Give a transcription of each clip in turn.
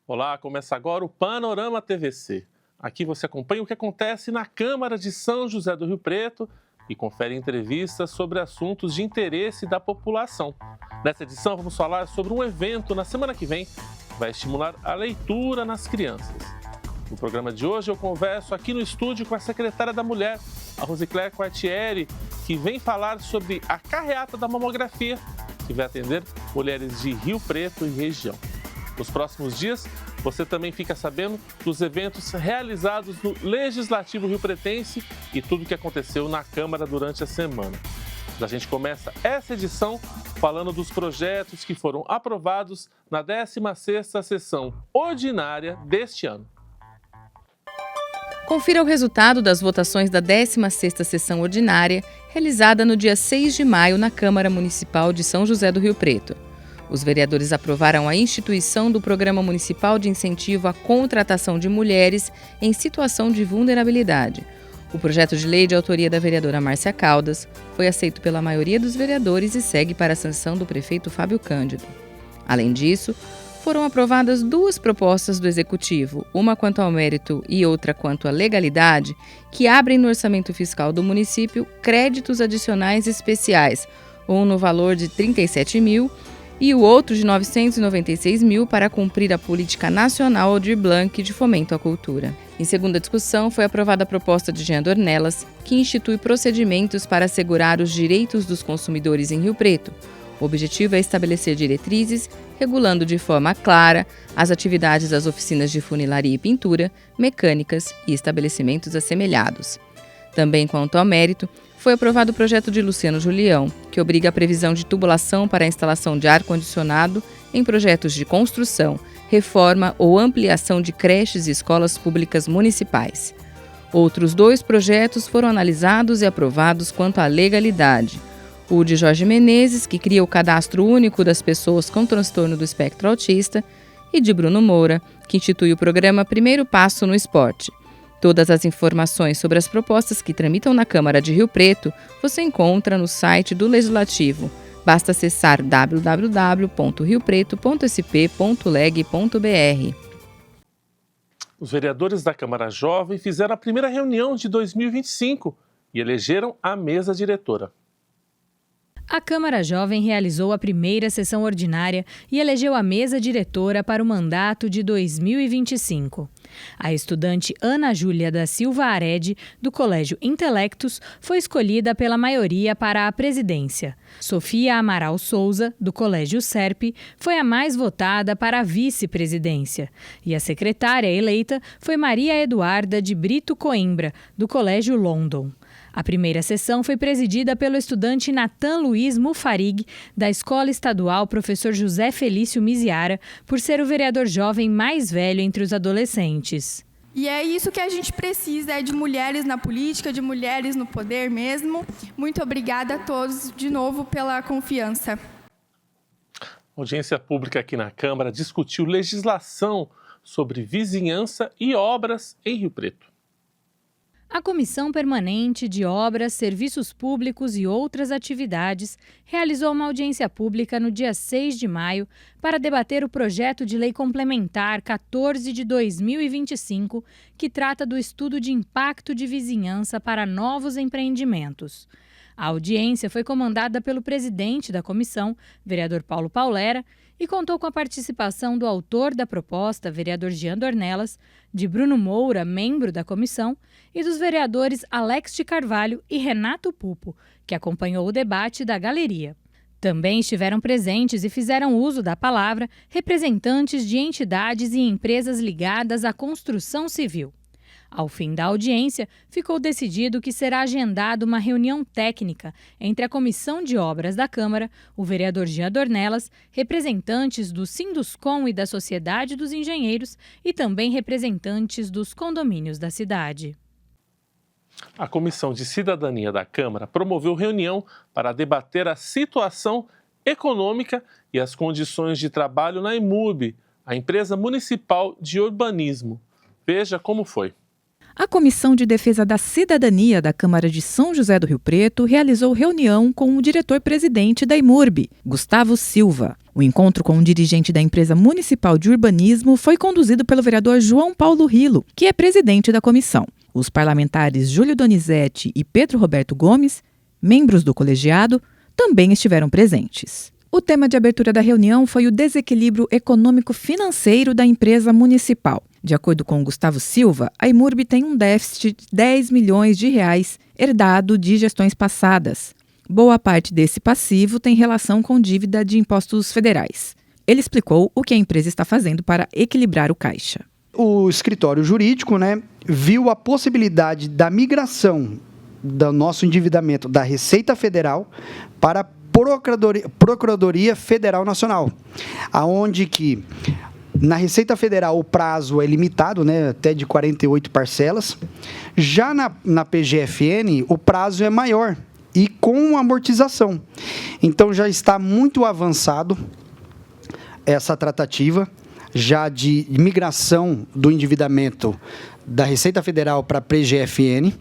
Olá, começa agora o Panorama TVC. Aqui você acompanha o que acontece na Câmara de São José do Rio Preto e confere entrevistas sobre assuntos de interesse da população. Nessa edição vamos falar sobre um evento na semana que vem que vai estimular a leitura nas crianças. No programa de hoje eu converso aqui no estúdio com a secretária da Mulher, a Rosicléia Quartieri, que vem falar sobre a carreata da mamografia, que vai atender mulheres de Rio Preto e região. Nos próximos dias, você também fica sabendo dos eventos realizados no Legislativo Rio-Pretense e tudo o que aconteceu na Câmara durante a semana. A gente começa essa edição falando dos projetos que foram aprovados na 16ª sessão ordinária deste ano. Confira o resultado das votações da 16ª sessão ordinária, realizada no dia 6 de maio na Câmara Municipal de São José do Rio Preto. Os vereadores aprovaram a instituição do Programa Municipal de Incentivo à Contratação de Mulheres em Situação de Vulnerabilidade. O projeto de lei de autoria da vereadora Márcia Caldas foi aceito pela maioria dos vereadores e segue para a sanção do prefeito Fábio Cândido. Além disso, foram aprovadas duas propostas do Executivo, uma quanto ao mérito e outra quanto à legalidade, que abrem no orçamento fiscal do município créditos adicionais especiais, um no valor de R$ 37 mil e o outro de R$ 996 mil para cumprir a Política Nacional Aldir Blanc de Fomento à Cultura. Em segunda discussão, foi aprovada a proposta de Jean Dornelas, que institui procedimentos para assegurar os direitos dos consumidores em Rio Preto. O objetivo é estabelecer diretrizes, regulando de forma clara as atividades das oficinas de funilaria e pintura, mecânicas e estabelecimentos assemelhados. Também quanto ao mérito, foi aprovado o projeto de Luciano Julião, que obriga a previsão de tubulação para a instalação de ar-condicionado em projetos de construção, reforma ou ampliação de creches e escolas públicas municipais. Outros dois projetos foram analisados e aprovados quanto à legalidade. O de Jorge Menezes, que cria o cadastro único das pessoas com transtorno do espectro autista, e de Bruno Moura, que institui o programa Primeiro Passo no Esporte. Todas as informações sobre as propostas que tramitam na Câmara de Rio Preto você encontra no site do Legislativo. Basta acessar www.riopreto.sp.leg.br. Os vereadores da Câmara Jovem fizeram a primeira reunião de 2025 e elegeram a mesa diretora. A Câmara Jovem realizou a primeira sessão ordinária e elegeu a mesa diretora para o mandato de 2025. A estudante Ana Júlia da Silva Arede, do Colégio Intelectus, foi escolhida pela maioria para a presidência. Sofia Amaral Souza, do Colégio Serp, foi a mais votada para a vice-presidência. E a secretária eleita foi Maria Eduarda de Brito Coimbra, do Colégio London. A primeira sessão foi presidida pelo estudante Natan Luiz Mufarig, da Escola Estadual Professor José Felício Miziara, por ser o vereador jovem mais velho entre os adolescentes. E é isso que a gente precisa, é de mulheres na política, de mulheres no poder mesmo. Muito obrigada a todos de novo pela confiança. A audiência pública aqui na Câmara discutiu legislação sobre vizinhança e obras em Rio Preto. A Comissão Permanente de Obras, Serviços Públicos e Outras Atividades realizou uma audiência pública no dia 6 de maio para debater o projeto de lei complementar 14 de 2025, que trata do estudo de impacto de vizinhança para novos empreendimentos. A audiência foi comandada pelo presidente da comissão, vereador Paulo Paulera, e contou com a participação do autor da proposta, vereador Jean Dornelas, de Bruno Moura, membro da comissão, e dos vereadores Alex de Carvalho e Renato Pupo, que acompanhou o debate da galeria. Também estiveram presentes e fizeram uso da palavra representantes de entidades e empresas ligadas à construção civil. Ao fim da audiência, ficou decidido que será agendada uma reunião técnica entre a Comissão de Obras da Câmara, o vereador Jean Dornelas, representantes do Sinduscom e da Sociedade dos Engenheiros e também representantes dos condomínios da cidade. A Comissão de Cidadania da Câmara promoveu reunião para debater a situação econômica e as condições de trabalho na EMURB, a empresa municipal de urbanismo. Veja como foi. A Comissão de Defesa da Cidadania da Câmara de São José do Rio Preto realizou reunião com o diretor-presidente da IMURB, Gustavo Silva. O encontro com um dirigente da empresa municipal de urbanismo foi conduzido pelo vereador João Paulo Rilo, que é presidente da comissão. Os parlamentares Júlio Donizete e Pedro Roberto Gomes, membros do colegiado, também estiveram presentes. O tema de abertura da reunião foi o desequilíbrio econômico-financeiro da empresa municipal. De acordo com Gustavo Silva, a IMURB tem um déficit de 10 milhões de reais herdado de gestões passadas. Boa parte desse passivo tem relação com dívida de impostos federais. Ele explicou o que a empresa está fazendo para equilibrar o caixa. O escritório jurídico, viu a possibilidade da migração do nosso endividamento da Receita Federal para a Procuradoria Federal Nacional, aonde que na Receita Federal o prazo é limitado, até de 48 parcelas. Já na PGFN o prazo é maior e com amortização. Então já está muito avançado essa tratativa já de migração do endividamento da Receita Federal para a PGFN.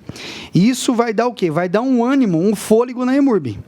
E isso vai dar o quê? Vai dar um ânimo, um fôlego na IMURB.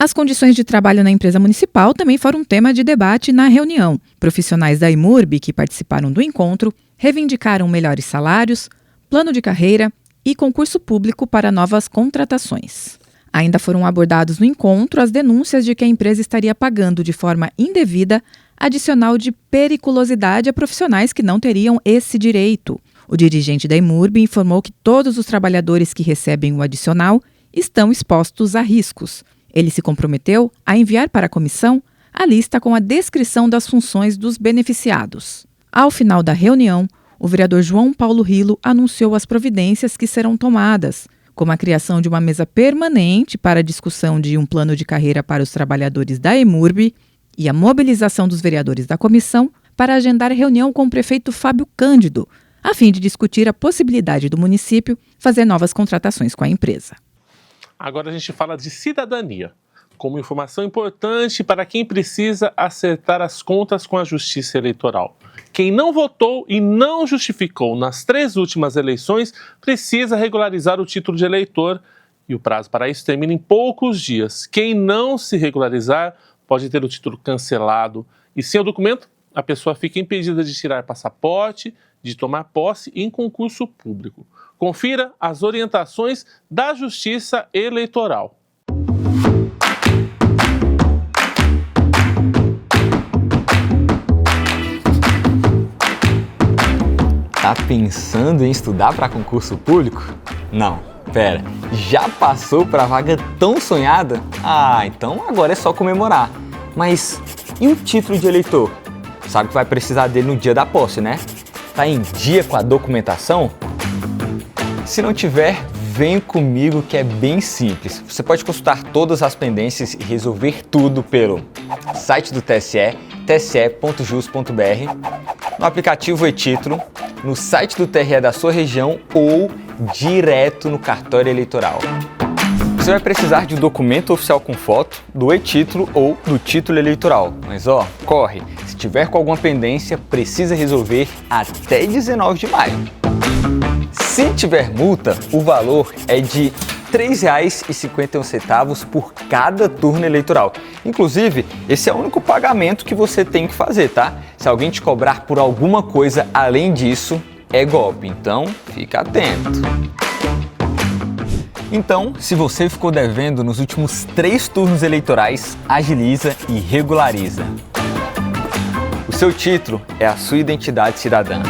As condições de trabalho na empresa municipal também foram tema de debate na reunião. Profissionais da IMURB que participaram do encontro reivindicaram melhores salários, plano de carreira e concurso público para novas contratações. Ainda foram abordados no encontro as denúncias de que a empresa estaria pagando de forma indevida adicional de periculosidade a profissionais que não teriam esse direito. O dirigente da IMURB informou que todos os trabalhadores que recebem o adicional estão expostos a riscos. Ele se comprometeu a enviar para a comissão a lista com a descrição das funções dos beneficiados. Ao final da reunião, o vereador João Paulo Rilo anunciou as providências que serão tomadas, como a criação de uma mesa permanente para a discussão de um plano de carreira para os trabalhadores da IMURB e a mobilização dos vereadores da comissão para agendar reunião com o prefeito Fábio Cândido, a fim de discutir a possibilidade do município fazer novas contratações com a empresa. Agora a gente fala de cidadania, como informação importante para quem precisa acertar as contas com a Justiça Eleitoral. Quem não votou e não justificou nas 3 últimas eleições precisa regularizar o título de eleitor e o prazo para isso termina em poucos dias. Quem não se regularizar pode ter o título cancelado e sem o documento a pessoa fica impedida de tirar passaporte, de tomar posse em concurso público. Confira as orientações da Justiça Eleitoral. Tá pensando em estudar para concurso público? Não, pera, já passou para a vaga tão sonhada? Ah, então agora é só comemorar. Mas e o título de eleitor? Sabe que vai precisar dele no dia da posse, né? Tá em dia com a documentação? Se não tiver, vem comigo que é bem simples. Você pode consultar todas as pendências e resolver tudo pelo site do TSE, tse.jus.br, no aplicativo e-Título, no site do TRE da sua região ou direto no cartório eleitoral. Você vai precisar de um documento oficial com foto, do e-Título ou do título eleitoral. Mas corre! Se tiver com alguma pendência, precisa resolver até 19 de maio. Se tiver multa, o valor é de R$ 3,51 por cada turno eleitoral. Inclusive, esse é o único pagamento que você tem que fazer, tá? Se alguém te cobrar por alguma coisa além disso, é golpe. Então, fica atento. Então, se você ficou devendo nos últimos 3 turnos eleitorais, agiliza e regulariza. O seu título é a sua identidade cidadã.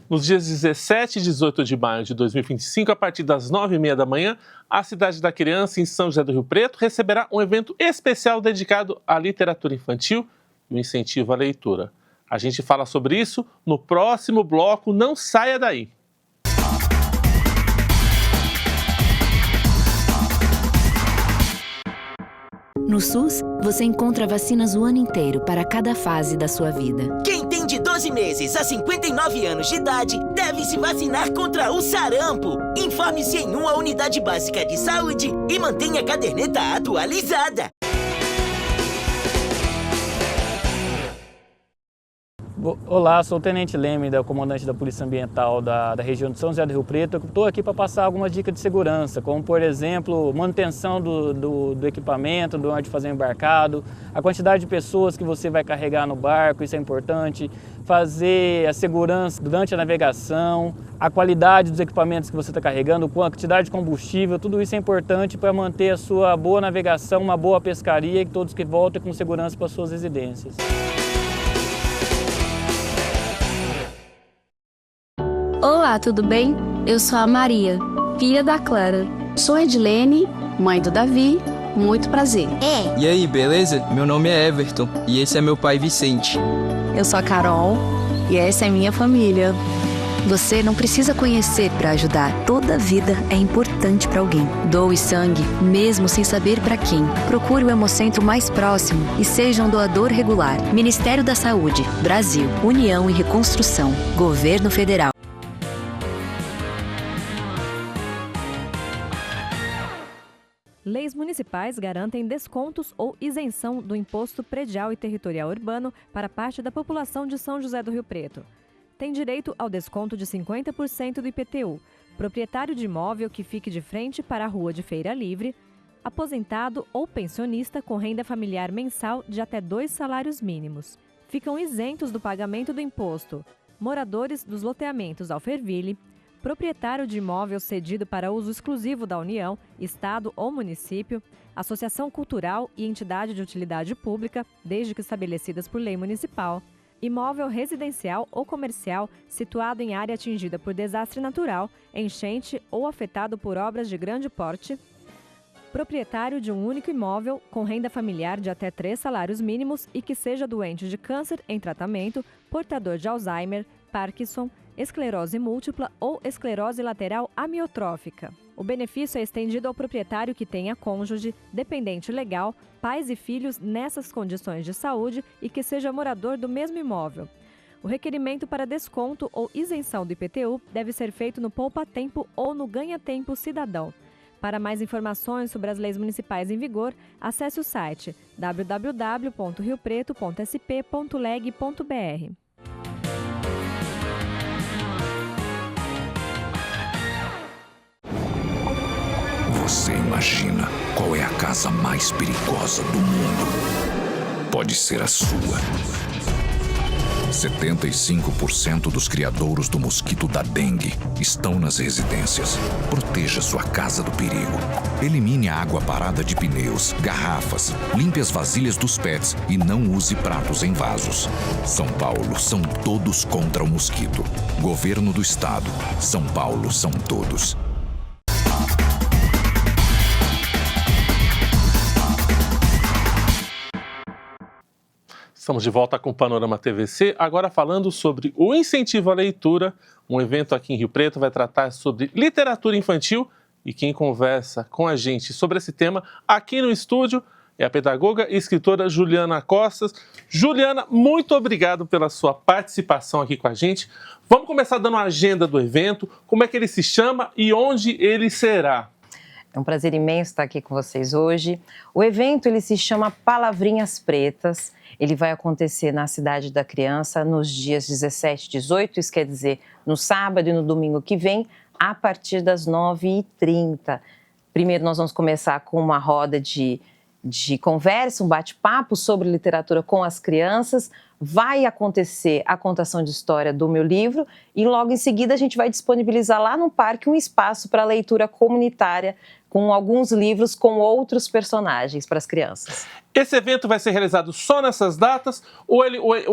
Nos dias 17 e 18 de maio de 2025, a partir das 9h30 da manhã, a Cidade da Criança, em São José do Rio Preto, receberá um evento especial dedicado à literatura infantil e o incentivo à leitura. A gente fala sobre isso no próximo bloco, não saia daí! No SUS, você encontra vacinas o ano inteiro para cada fase da sua vida. Quem tem de 12 meses a 59 anos de idade deve se vacinar contra o sarampo. Informe-se em uma unidade básica de saúde e mantenha a caderneta atualizada. Olá, sou o Tenente Leme, comandante da Polícia Ambiental da região de São José do Rio Preto. Estou aqui para passar algumas dicas de segurança, como, por exemplo, manutenção do equipamento, do onde fazer o embarcado, a quantidade de pessoas que você vai carregar no barco, isso é importante, fazer a segurança durante a navegação, a qualidade dos equipamentos que você está carregando, a quantidade de combustível, tudo isso é importante para manter a sua boa navegação, uma boa pescaria e que todos que voltem com segurança para suas residências. Olá, tudo bem? Eu sou a Maria, filha da Clara. Sou a Edilene, mãe do Davi. Muito prazer. E aí, beleza? Meu nome é Everton e esse é meu pai Vicente. Eu sou a Carol e essa é minha família. Você não precisa conhecer para ajudar. Toda vida é importante para alguém. Doe sangue, mesmo sem saber para quem. Procure o Hemocentro mais próximo e seja um doador regular. Ministério da Saúde, Brasil, União e Reconstrução, Governo Federal. Leis municipais garantem descontos ou isenção do imposto predial e territorial urbano para parte da população de São José do Rio Preto. Tem direito ao desconto de 50% do IPTU, proprietário de imóvel que fique de frente para a rua de Feira Livre, aposentado ou pensionista com renda familiar mensal de até 2 salários mínimos. Ficam isentos do pagamento do imposto moradores dos loteamentos Alferville, proprietário de imóvel cedido para uso exclusivo da União, Estado ou município, associação cultural e entidade de utilidade pública, desde que estabelecidas por lei municipal, imóvel residencial ou comercial situado em área atingida por desastre natural, enchente ou afetado por obras de grande porte, proprietário de um único imóvel com renda familiar de até 3 salários mínimos e que seja doente de câncer em tratamento, portador de Alzheimer, Parkinson, esclerose múltipla ou esclerose lateral amiotrófica. O benefício é estendido ao proprietário que tenha cônjuge, dependente legal, pais e filhos nessas condições de saúde e que seja morador do mesmo imóvel. O requerimento para desconto ou isenção do IPTU deve ser feito no Poupa Tempo ou no Ganha Tempo Cidadão. Para mais informações sobre as leis municipais em vigor, acesse o site www.riopreto.sp.leg.br. Você imagina qual é a casa mais perigosa do mundo? Pode ser a sua. 75% dos criadouros do mosquito da dengue estão nas residências. Proteja sua casa do perigo. Elimine a água parada de pneus, garrafas, limpe as vasilhas dos pets e não use pratos em vasos. São Paulo são todos contra o mosquito. Governo do Estado. São Paulo são todos. Estamos de volta com o Panorama TVC, agora falando sobre o incentivo à leitura. Um evento aqui em Rio Preto vai tratar sobre literatura infantil e quem conversa com a gente sobre esse tema aqui no estúdio é a pedagoga e escritora Juliana Costas. Juliana, muito obrigado pela sua participação aqui com a gente. Vamos começar dando a agenda do evento, como é que ele se chama e onde ele será. É um prazer imenso estar aqui com vocês hoje. O evento ele se chama Palavrinhas Pretas. Ele vai acontecer na Cidade da Criança nos dias 17 e 18, isso quer dizer no sábado e no domingo que vem, a partir das 9h30. Primeiro nós vamos começar com uma roda de conversa, um bate-papo sobre literatura com as crianças. Vai acontecer a contação de história do meu livro e logo em seguida a gente vai disponibilizar lá no parque um espaço para leitura comunitária com alguns livros com outros personagens para as crianças. Esse evento vai ser realizado só nessas datas ou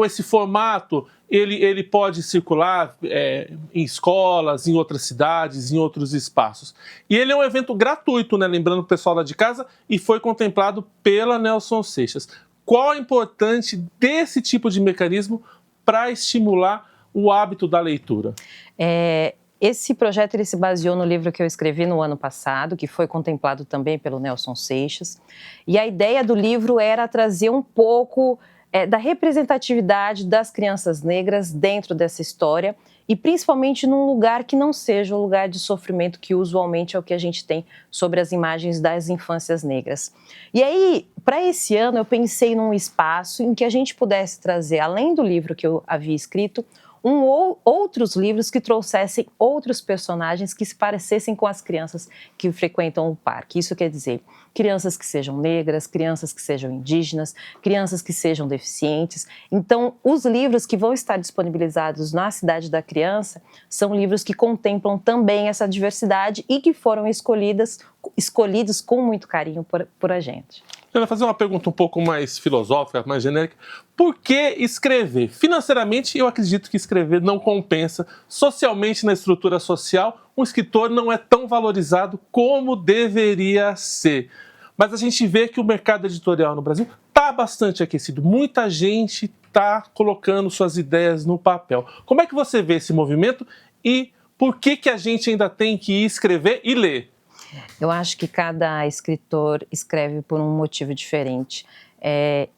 esse formato ele pode circular em escolas, em outras cidades, em outros espaços? E ele é um evento gratuito, né? Lembrando o pessoal lá de casa, e foi contemplado pela Nelson Seixas. Qual é importante desse tipo de mecanismo para estimular o hábito da leitura? Esse projeto ele se baseou no livro que eu escrevi no ano passado, que foi contemplado também pelo Nelson Seixas. E a ideia do livro era trazer um pouco da representatividade das crianças negras dentro dessa história e principalmente num lugar que não seja o lugar de sofrimento que usualmente é o que a gente tem sobre as imagens das infâncias negras. E aí, para esse ano, eu pensei num espaço em que a gente pudesse trazer, além do livro que eu havia escrito, outros livros que trouxessem outros personagens que se parecessem com as crianças que frequentam o parque. Isso quer dizer, crianças que sejam negras, crianças que sejam indígenas, crianças que sejam deficientes. Então, os livros que vão estar disponibilizados na Cidade da Criança são livros que contemplam também essa diversidade e que foram escolhidos com muito carinho por a gente. Eu vou fazer uma pergunta um pouco mais filosófica, mais genérica. Por que escrever? Financeiramente, eu acredito que escrever não compensa. Socialmente, na estrutura social, um escritor não é tão valorizado como deveria ser. Mas a gente vê que o mercado editorial no Brasil está bastante aquecido. Muita gente está colocando suas ideias no papel. Como é que você vê esse movimento e por que a gente ainda tem que escrever e ler? Eu acho que cada escritor escreve por um motivo diferente.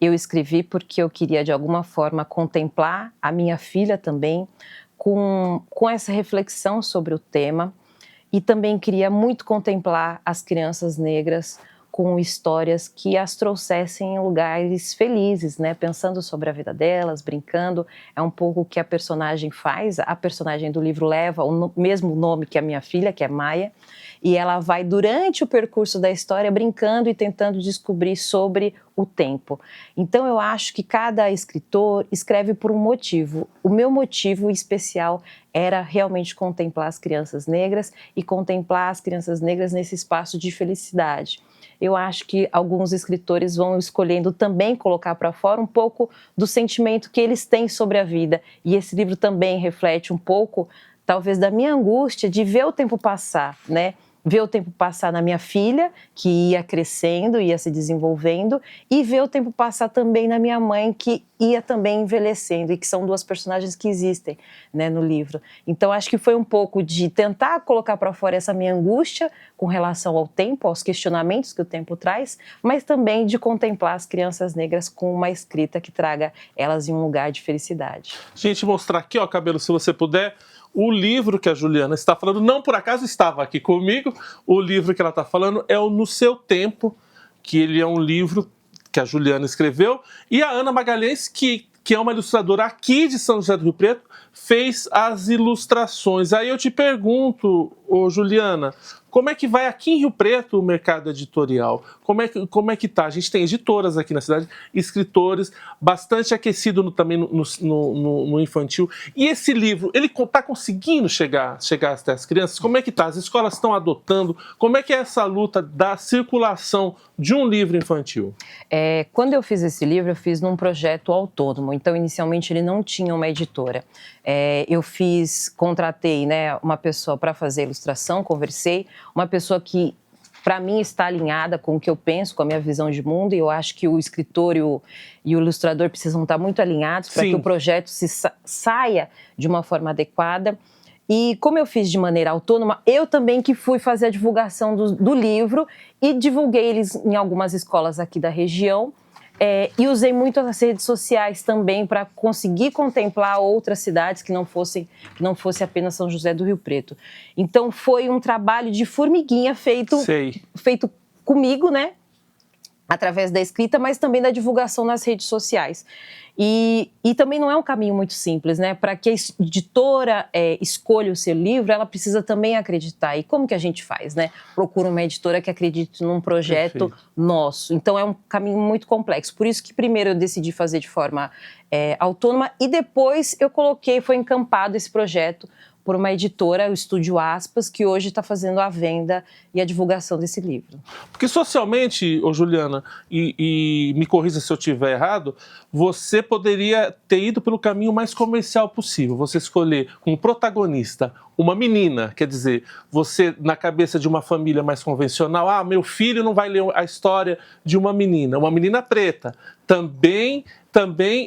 Eu escrevi porque eu queria, de alguma forma, contemplar a minha filha também com essa reflexão sobre o tema e também queria muito contemplar as crianças negras com histórias que as trouxessem em lugares felizes, né? Pensando sobre a vida delas, brincando. É um pouco o que a personagem faz. A personagem do livro leva o mesmo nome que a minha filha, que é Maia, e ela vai, durante o percurso da história, brincando e tentando descobrir sobre o tempo. Então, eu acho que cada escritor escreve por um motivo. O meu motivo especial era realmente contemplar as crianças negras e contemplar as crianças negras nesse espaço de felicidade. Eu acho que alguns escritores vão escolhendo também colocar para fora um pouco do sentimento que eles têm sobre a vida. E esse livro também reflete um pouco, talvez, da minha angústia de ver o tempo passar, né? Ver o tempo passar na minha filha, que ia crescendo, ia se desenvolvendo, e ver o tempo passar também na minha mãe, que ia também envelhecendo, e que são duas personagens que existem, né, no livro. Então, acho que foi um pouco de tentar colocar para fora essa minha angústia com relação ao tempo, aos questionamentos que o tempo traz, mas também de contemplar as crianças negras com uma escrita que traga elas em um lugar de felicidade. Gente, mostrar aqui, ó, Cabelo, se você puder, o livro que a Juliana está falando, não por acaso estava aqui comigo, o livro que ela está falando é o No Seu Tempo, que ele é um livro que a Juliana escreveu, e a Ana Magalhães, que é uma ilustradora aqui de São José do Rio Preto, fez as ilustrações. Aí eu te pergunto, Juliana, como é que vai aqui em Rio Preto o mercado editorial? Como é que tá? A gente tem editoras aqui na cidade, escritores, bastante aquecido também no infantil. E esse livro, ele está conseguindo chegar até as crianças? Como é que tá? As escolas estão adotando? Como é que é essa luta da circulação de um livro infantil? Quando eu fiz esse livro, eu fiz num projeto autônomo. Então, inicialmente, ele não tinha uma editora. Eu contratei, né, uma pessoa para fazer a ilustração, conversei, uma pessoa que, para mim, está alinhada com o que eu penso, com a minha visão de mundo, e eu acho que o escritor e o ilustrador precisam estar muito alinhados para que o projeto saia de uma forma adequada. E como eu fiz de maneira autônoma, eu também que fui fazer a divulgação do livro e divulguei eles em algumas escolas aqui da região. E usei muito as redes sociais também para conseguir contemplar outras cidades que não fosse apenas São José do Rio Preto. Então foi um trabalho de formiguinha feito comigo, né? Através da escrita, mas também da divulgação nas redes sociais. E também não é um caminho muito simples, né? Para que a editora escolha o seu livro, ela precisa também acreditar. E como que a gente faz, né? Procura uma editora que acredite num projeto nosso. Então é um caminho muito complexo. Por isso que primeiro eu decidi fazer de forma autônoma e depois foi encampado esse projeto por uma editora, o Estúdio Aspas, que hoje está fazendo a venda e a divulgação desse livro. Porque socialmente, Juliana, e me corrija se eu estiver errado, você poderia ter ido pelo caminho mais comercial possível. Você escolher como protagonista uma menina. Quer dizer, você, na cabeça de uma família mais convencional, meu filho não vai ler a história de uma menina preta. Também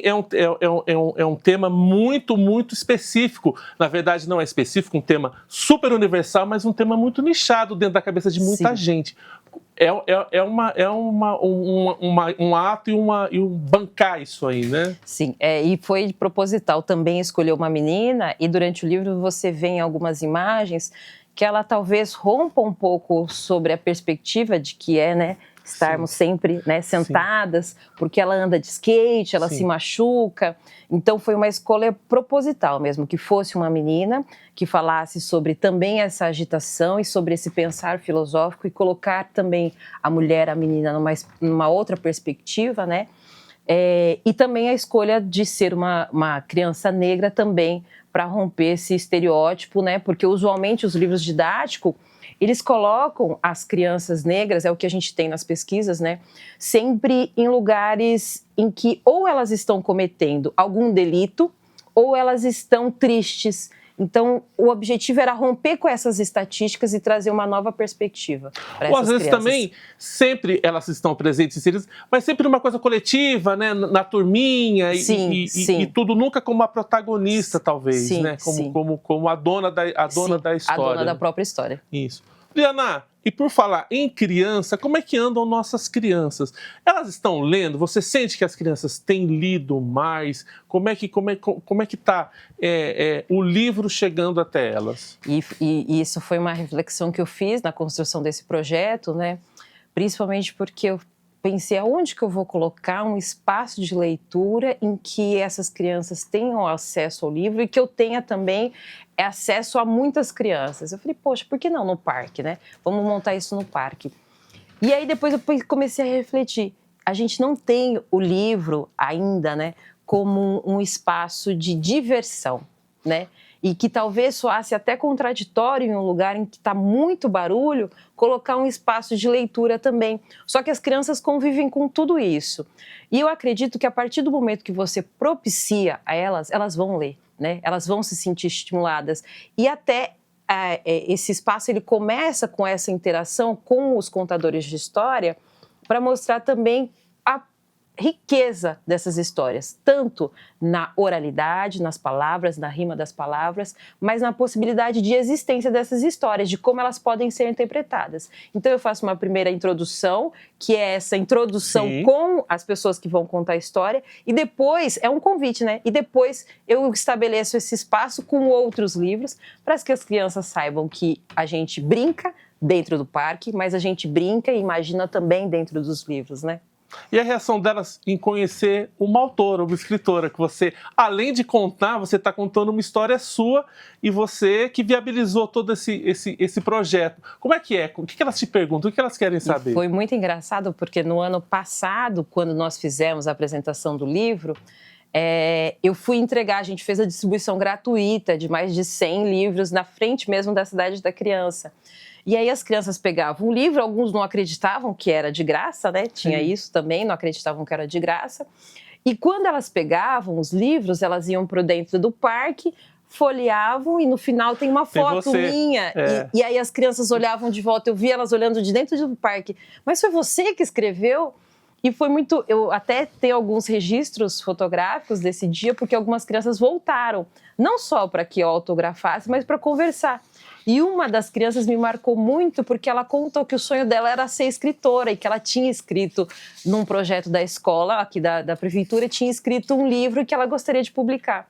é um tema muito, muito específico. Na verdade, não é específico, um tema super universal, mas um tema muito nichado dentro da cabeça de muita gente. Um ato e um bancar isso aí, né? Sim, e foi proposital também escolher uma menina, e durante o livro você vê em algumas imagens que ela talvez rompa um pouco sobre a perspectiva de que né, estarmos sempre, né, sentadas, porque ela anda de skate, ela se machuca. Então foi uma escolha proposital mesmo, que fosse uma menina que falasse sobre também essa agitação e sobre esse pensar filosófico e colocar também a mulher, a menina numa outra perspectiva, né? E também a escolha de ser uma criança negra também para romper esse estereótipo, né? Porque usualmente os livros didáticos eles colocam as crianças negras, é o que a gente tem nas pesquisas, né? Sempre em lugares em que ou elas estão cometendo algum delito ou elas estão tristes. Então, o objetivo era romper com essas estatísticas e trazer uma nova perspectiva para essas crianças. Ou às vezes também, sempre elas estão presentes, inseridas, mas sempre numa coisa coletiva, né? Na turminha e tudo, nunca como a protagonista, talvez, né? Como a dona da história. A dona da própria história. Isso. Liana, e por falar em criança, como é que andam nossas crianças? Elas estão lendo? Você sente que as crianças têm lido mais? Como é que está o livro chegando até elas? E isso foi uma reflexão que eu fiz na construção desse projeto, né? Principalmente porque eu pensei aonde que eu vou colocar um espaço de leitura em que essas crianças tenham acesso ao livro e que eu tenha também acesso a muitas crianças. Eu falei, poxa, por que não no parque, né? Vamos montar isso no parque. E aí depois eu comecei a refletir. A gente não tem o livro ainda, né, como um espaço de diversão, né? E que talvez soasse até contraditório em um lugar em que está muito barulho, colocar um espaço de leitura também. Só que as crianças convivem com tudo isso. E eu acredito que a partir do momento que você propicia a elas, elas vão ler, né? Elas vão se sentir estimuladas. E até esse espaço ele começa com essa interação com os contadores de história para mostrar também a riqueza dessas histórias, tanto na oralidade, nas palavras, na rima das palavras, mas na possibilidade de existência dessas histórias, de como elas podem ser interpretadas. Então eu faço uma primeira introdução, que é essa introdução com as pessoas que vão contar a história, e depois, é um convite, né? E depois eu estabeleço esse espaço com outros livros, para que as crianças saibam que a gente brinca dentro do parque, mas a gente brinca e imagina também dentro dos livros, né? E a reação delas em conhecer uma autora, uma escritora, que você, além de contar, você está contando uma história sua e você que viabilizou todo esse projeto. Como é que é? O que elas te perguntam? O que elas querem saber? E foi muito engraçado porque no ano passado, quando nós fizemos a apresentação do livro, eu fui entregar, a gente fez a distribuição gratuita de mais de 100 livros na frente mesmo da Cidade da Criança. E aí as crianças pegavam o livro, alguns não acreditavam que era de graça, né? Tinha isso também, não acreditavam que era de graça. E quando elas pegavam os livros, elas iam para dentro do parque, folheavam e no final tem uma foto minha. E aí as crianças olhavam de volta, eu vi elas olhando de dentro do parque. Mas foi você que escreveu? E foi muito... Eu até tenho alguns registros fotográficos desse dia, porque algumas crianças voltaram, não só para que eu autografasse, mas para conversar. E uma das crianças me marcou muito porque ela contou que o sonho dela era ser escritora e que ela tinha escrito num projeto da escola, aqui da prefeitura, tinha escrito um livro que ela gostaria de publicar.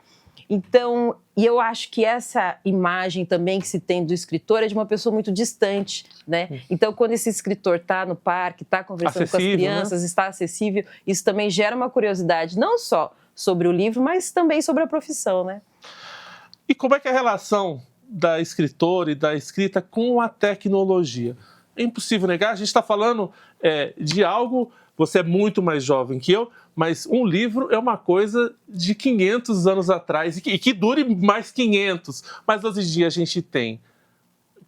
Então, e eu acho que essa imagem também que se tem do escritor é de uma pessoa muito distante, né? Então, quando esse escritor está no parque, está conversando com as crianças, né? Está acessível, isso também gera uma curiosidade, não só sobre o livro, mas também sobre a profissão, né? E como é que é a relação da escritora e da escrita com a tecnologia? É impossível negar, a gente está falando de algo, você é muito mais jovem que eu, mas um livro é uma coisa de 500 anos atrás e que dure mais 500. Mas hoje em dia a gente tem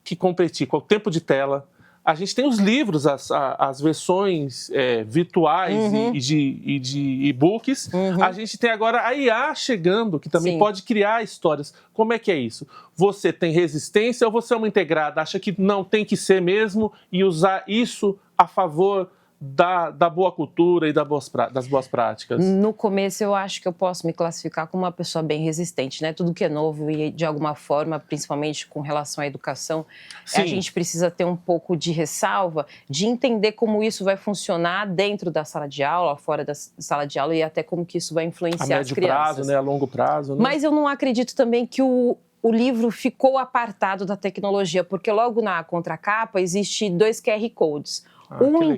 que competir com o tempo de tela, a gente tem os livros, as versões virtuais e de e-books. A gente tem agora a IA chegando, que também pode criar histórias. Como é que é isso? Você tem resistência ou você é uma integrada? Acha que não tem que ser mesmo e usar isso a favor da boa cultura e das boas práticas? No começo, eu acho que eu posso me classificar como uma pessoa bem resistente, né? Tudo que é novo e, de alguma forma, principalmente com relação à educação, a gente precisa ter um pouco de ressalva, de entender como isso vai funcionar dentro da sala de aula, fora da sala de aula e até como que isso vai influenciar as crianças. A médio prazo, né? A longo prazo, né? Mas eu não acredito também que o livro ficou apartado da tecnologia, porque logo na contracapa existe 2 QR Codes.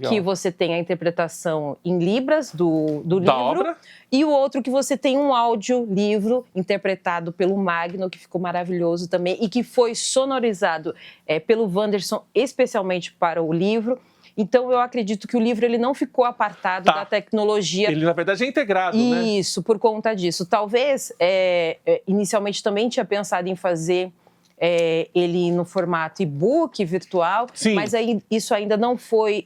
Que você tem a interpretação em libras do livro obra. E o outro que você tem um audiolivro interpretado pelo Magno, que ficou maravilhoso também e que foi sonorizado pelo Wanderson especialmente para o livro. Então, eu acredito que o livro ele não ficou apartado da tecnologia. Ele, na verdade, é integrado, né? Isso, por conta disso. Talvez, inicialmente, também tinha pensado em fazer ele no formato e-book virtual, mas aí isso ainda não foi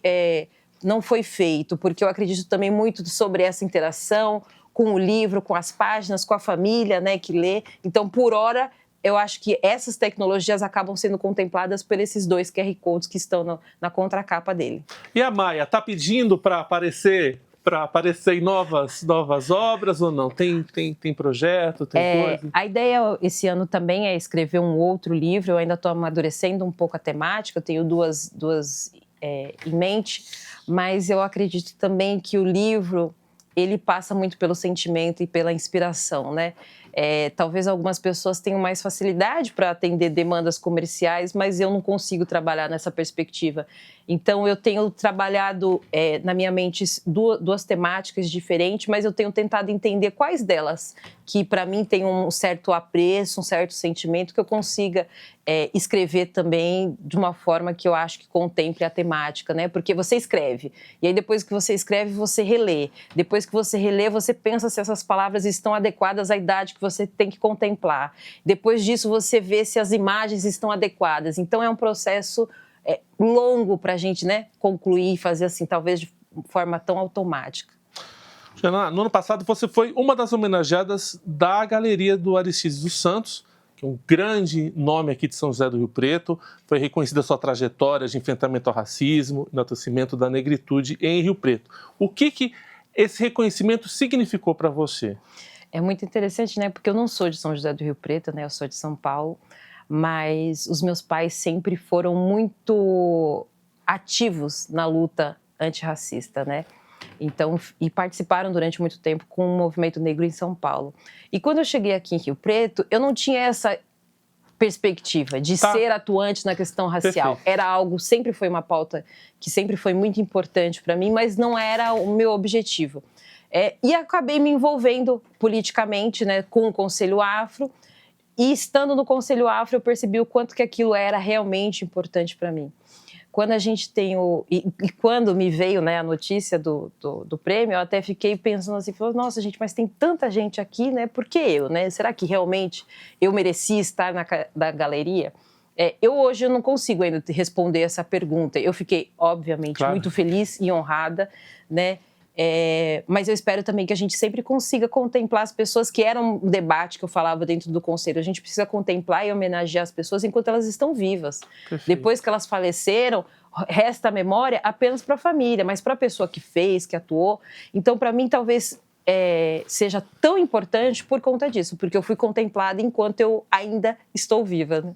feito, porque eu acredito também muito sobre essa interação com o livro, com as páginas, com a família, né, que lê. Então, por hora, eu acho que essas tecnologias acabam sendo contempladas por esses 2 QR Codes que estão na contracapa dele. E a Maia, tá pedindo para aparecer em novas obras ou não? Tem projeto, tem coisa? A ideia esse ano também é escrever um outro livro. Eu ainda estou amadurecendo um pouco a temática, eu tenho duas em mente, mas eu acredito também que o livro ele passa muito pelo sentimento e pela inspiração, né? Talvez algumas pessoas tenham mais facilidade para atender demandas comerciais, mas eu não consigo trabalhar nessa perspectiva. Então, eu tenho trabalhado na minha mente duas temáticas diferentes, mas eu tenho tentado entender quais delas que, para mim, tem um certo apreço, um certo sentimento, que eu consiga escrever também de uma forma que eu acho que contemple a temática, né? Porque você escreve, e aí depois que você escreve, você relê. Depois que você relê, você pensa se essas palavras estão adequadas à idade que você tem que contemplar. Depois disso, você vê se as imagens estão adequadas. Então, é um processo longo para a gente, né, concluir e fazer assim, talvez de forma tão automática. Jana, no ano passado você foi uma das homenageadas da Galeria do Aristides dos Santos, que é um grande nome aqui de São José do Rio Preto. Foi reconhecida a sua trajetória de enfrentamento ao racismo, enaltecimento da negritude em Rio Preto. O que esse reconhecimento significou para você? É muito interessante, né, porque eu não sou de São José do Rio Preto, né, eu sou de São Paulo, mas os meus pais sempre foram muito ativos na luta antirracista, né? Então, e participaram durante muito tempo com o movimento negro em São Paulo. E quando eu cheguei aqui em Rio Preto, eu não tinha essa perspectiva de ser atuante na questão racial. Perfeito. Era algo, sempre foi uma pauta que sempre foi muito importante para mim, mas não era o meu objetivo. E acabei me envolvendo politicamente, né, com o Conselho Afro. E estando no Conselho Afro, eu percebi o quanto que aquilo era realmente importante para mim. Quando a gente tem quando me veio, né, a notícia do prêmio, eu até fiquei pensando assim, nossa, gente, mas tem tanta gente aqui, né? Por que eu, né? Será que realmente eu merecia estar na galeria? Hoje eu não consigo ainda responder essa pergunta. Eu fiquei, obviamente, muito feliz e honrada, né? Mas eu espero também que a gente sempre consiga contemplar as pessoas, que era um debate que eu falava dentro do Conselho. A gente precisa contemplar e homenagear as pessoas enquanto elas estão vivas. Perfeito. Depois que elas faleceram, resta a memória apenas para a família, mas para a pessoa que fez, que atuou. Então, para mim, talvez seja tão importante por conta disso, porque eu fui contemplada enquanto eu ainda estou viva, né?